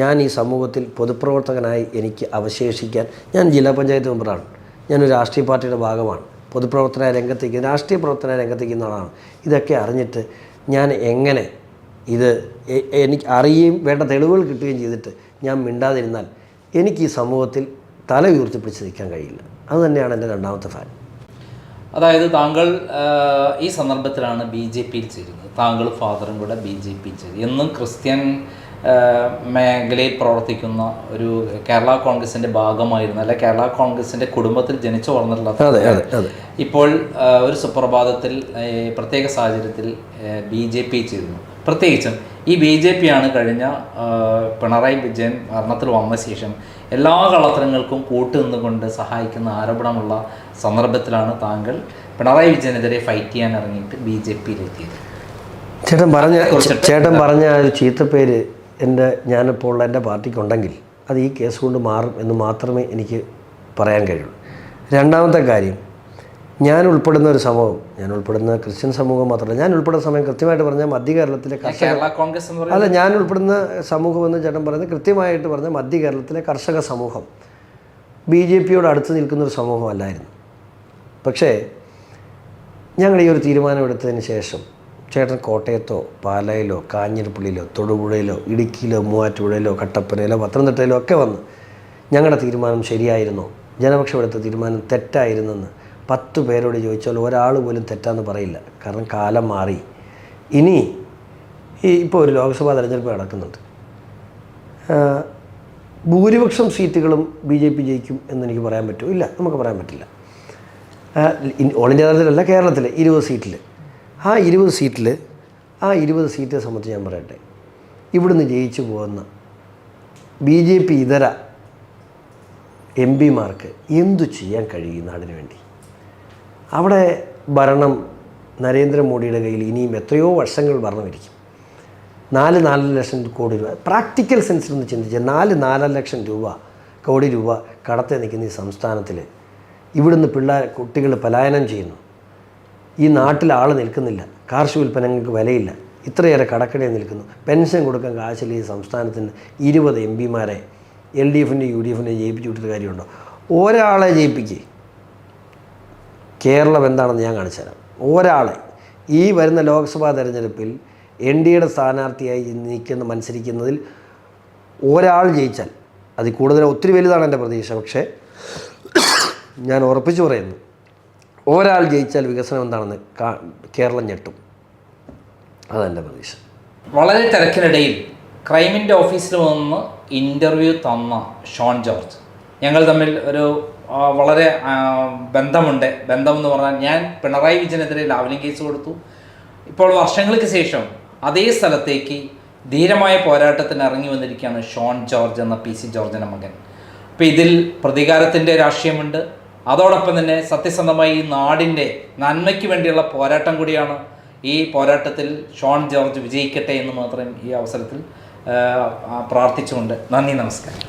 ഞാൻ ഈ സമൂഹത്തിൽ പൊതുപ്രവർത്തകനായി എനിക്ക് അവശേഷിക്കാൻ, ഞാൻ ജില്ലാ പഞ്ചായത്ത് മെമ്പറാണ്, ഞാനൊരു രാഷ്ട്രീയ പാർട്ടിയുടെ ഭാഗമാണ്, പൊതുപ്രവർത്തന രംഗത്തേക്ക് രാഷ്ട്രീയ പ്രവർത്തന രംഗത്തേക്ക് ആളാണ്. ഇതൊക്കെ അറിഞ്ഞിട്ട് ഞാൻ എങ്ങനെ ഇത് എനിക്ക് അറിയുകയും വേണ്ട തെളിവുകൾ കിട്ടുകയും ചെയ്തിട്ട് ഞാൻ മിണ്ടാതിരുന്നാൽ എനിക്ക് ഈ സമൂഹത്തിൽ തല ഉയർത്തിപ്പിടിച്ച് നിൽക്കാൻ കഴിയില്ല. അതുതന്നെയാണ് എൻ്റെ രണ്ടാമത്തെ ഫാൻ. അതായത് താങ്കൾ ഈ സന്ദർഭത്തിലാണ് BJPയിൽ ചേരുന്നത്. താങ്കളും ഫാദറും കൂടെ BJPയിൽ ചേരും. എന്നും ക്രിസ്ത്യൻ മേഖലയിൽ പ്രവർത്തിക്കുന്ന ഒരു കേരള കോൺഗ്രസിൻ്റെ ഭാഗമായിരുന്നു, അല്ലെ കേരള കോൺഗ്രസിൻ്റെ കുടുംബത്തിൽ ജനിച്ചു വളർന്നിട്ടുള്ള ഇപ്പോൾ ഒരു സുപ്രഭാതത്തിൽ പ്രത്യേക സാഹചര്യത്തിൽ BJP ചേരുന്നു. പ്രത്യേകിച്ചും ഈ BJP ആണ് കഴിഞ്ഞ പിണറായി വിജയൻ ഭരണത്തിൽ വന്ന ശേഷം എല്ലാ കളത്തരങ്ങൾക്കും കൂട്ടുനിന്നുകൊണ്ട് സഹായിക്കുന്ന ആരോപണമുള്ള സന്ദർഭത്തിലാണ് താങ്കൾ പിണറായി വിജയനെതിരെ ഫൈറ്റ് ചെയ്യാൻ ഇറങ്ങിയിട്ട് BJPയിലെത്തിയത്. ചേട്ടൻ പറഞ്ഞ ഒരു ചീത്തപ്പേര് ഞാനിപ്പോൾ ഉള്ള എൻ്റെ പാർട്ടിക്കുണ്ടെങ്കിൽ അത് ഈ കേസ് കൊണ്ട് മാറും എന്ന് മാത്രമേ എനിക്ക് പറയാൻ കഴിയുള്ളൂ. രണ്ടാമത്തെ കാര്യം, ഞാൻ ഉൾപ്പെടുന്ന ഒരു സമൂഹം, ഞാൻ ഉൾപ്പെടുന്ന ക്രിസ്ത്യൻ സമൂഹം മാത്രമല്ല, ഞാൻ ഉൾപ്പെടുന്ന സമയം കൃത്യമായിട്ട് പറഞ്ഞാൽ മധ്യ കേരളത്തിലെ കേരള കോൺഗ്രസ് എന്ന് പറയുന്നത് അല്ല, ഞാൻ ഉൾപ്പെടുന്ന സമൂഹം എന്ന് ചേട്ടൻ പറയുന്നത് കൃത്യമായിട്ട് പറഞ്ഞാൽ മധ്യ കേരളത്തിലെ കർഷക സമൂഹം BJPയോട് അടുത്ത് നിൽക്കുന്നൊരു സമൂഹമല്ലായിരുന്നു. പക്ഷേ ഞങ്ങൾ ഈ ഒരു തീരുമാനമെടുത്തതിന് ശേഷം ചേട്ടൻ കോട്ടയത്തോ പാലായിലോ കാഞ്ഞിരപ്പള്ളിയിലോ തൊടുപുഴയിലോ ഇടുക്കിയിലോ മൂവാറ്റുപുഴയിലോ കട്ടപ്പനയിലോ പത്തനംതിട്ടയിലോ ഒക്കെ വന്ന് ഞങ്ങളുടെ തീരുമാനം ശരിയായിരുന്നോ, ജനപക്ഷം എടുത്ത തീരുമാനം തെറ്റായിരുന്നെന്ന് 10 പേരോട് ചോദിച്ചാൽ ഒരാൾ പോലും തെറ്റാന്ന് പറയില്ല. കാരണം കാലം മാറി. ഇനി ഇപ്പോൾ ഒരു ലോക്സഭാ തെരഞ്ഞെടുപ്പ് നടക്കുന്നുണ്ട്. ഭൂരിപക്ഷം സീറ്റുകളും BJP ജയിക്കും എന്നെനിക്ക് പറയാൻ പറ്റുമോ? ഇല്ല, നമുക്ക് പറയാൻ പറ്റില്ല. ഓൾ ഇന്ത്യ തലത്തിലല്ല, കേരളത്തിലെ 20 സീറ്റിൽ ആ 20 സീറ്റിനെ സംബന്ധിച്ച് ഞാൻ പറയട്ടെ, ഇവിടുന്ന് ജയിച്ചു പോകുന്ന BJP ഇതര MPമാർക്ക് എന്തു ചെയ്യാൻ കഴിയും നാടിന് വേണ്ടി? അവിടെ ഭരണം നരേന്ദ്രമോദിയുടെ കയ്യിൽ ഇനിയും എത്രയോ വർഷങ്ങൾ ഭരണമിരിക്കും. 4 ലക്ഷം കോടി രൂപ പ്രാക്ടിക്കൽ സെൻസിൽ ഒന്ന് ചിന്തിച്ചാൽ 4 ലക്ഷം കോടി രൂപ കടത്തെ നിൽക്കുന്ന ഈ സംസ്ഥാനത്തിൽ ഇവിടുന്ന് കുട്ടികൾ പലായനം ചെയ്യുന്നു. ഈ നാട്ടിൽ ആൾ നിൽക്കുന്നില്ല, കാർഷിക ഉൽപ്പന്നങ്ങൾക്ക് വിലയില്ല, ഇത്രയേറെ കടക്കടയിൽ നിൽക്കുന്നു, പെൻഷൻ കൊടുക്കാൻ കാശില്ല. ഈ സംസ്ഥാനത്തിന് 20 MPമാരെ LDFിൻ്റെയും UDFിൻ്റെയും ജയിപ്പിച്ചു വിട്ടിട്ട് കാര്യമുണ്ടോ? ഒരാളെ ജയിപ്പിക്കുക. കേരളം എന്താണെന്ന് ഞാൻ കാണിച്ചു തരാം. ഒരാളെ ഈ വരുന്ന ലോക്സഭാ തെരഞ്ഞെടുപ്പിൽ NDAയുടെ സ്ഥാനാർത്ഥിയായി മത്സരിക്കുന്നതിൽ ഒരാൾ ജയിച്ചാൽ, അതിൽ കൂടുതൽ ഒത്തിരി വലുതാണ് എൻ്റെ പ്രതീക്ഷ, പക്ഷേ ഞാൻ ഉറപ്പിച്ചു പറയുന്നു, ഒരാൾ ജയിച്ചാൽ വികസനം എന്താണെന്ന് കേരളം ഞെട്ടും. അതെൻ്റെ പ്രതീക്ഷ. വളരെ തിരക്കിനിടയിൽ ക്രൈമിൻ്റെ ഓഫീസിൽ വന്ന് ഇൻ്റർവ്യൂ തന്ന ഷോൺ ജോർജ്, ഞങ്ങൾ തമ്മിൽ ഒരു വളരെ ബന്ധമുണ്ട്. ബന്ധമെന്ന് പറഞ്ഞാൽ ഞാൻ പിണറായി വിജയനെതിരെ ലാവ്ലിംഗ് കേസ് കൊടുത്തു. ഇപ്പോൾ വർഷങ്ങൾക്ക് ശേഷം അതേ സ്ഥലത്തേക്ക് ധീരമായ പോരാട്ടത്തിന് ഇറങ്ങി വന്നിരിക്കുകയാണ് ഷോൺ ജോർജ് എന്ന PC ജോർജിൻ്റെ മകൻ. അപ്പോൾ ഇതിൽ പ്രതികാരത്തിൻ്റെ രാഷ്ട്രീയമുണ്ട്, അതോടൊപ്പം തന്നെ സത്യസന്ധമായി ഈ നാടിൻ്റെ നന്മയ്ക്ക് വേണ്ടിയുള്ള പോരാട്ടം കൂടിയാണ്. ഈ പോരാട്ടത്തിൽ ഷോൺ ജോർജ് വിജയിക്കട്ടെ എന്ന് മാത്രം ഈ അവസരത്തിൽ പ്രാർത്ഥിച്ചുകൊണ്ട് നന്ദി, നമസ്കാരം.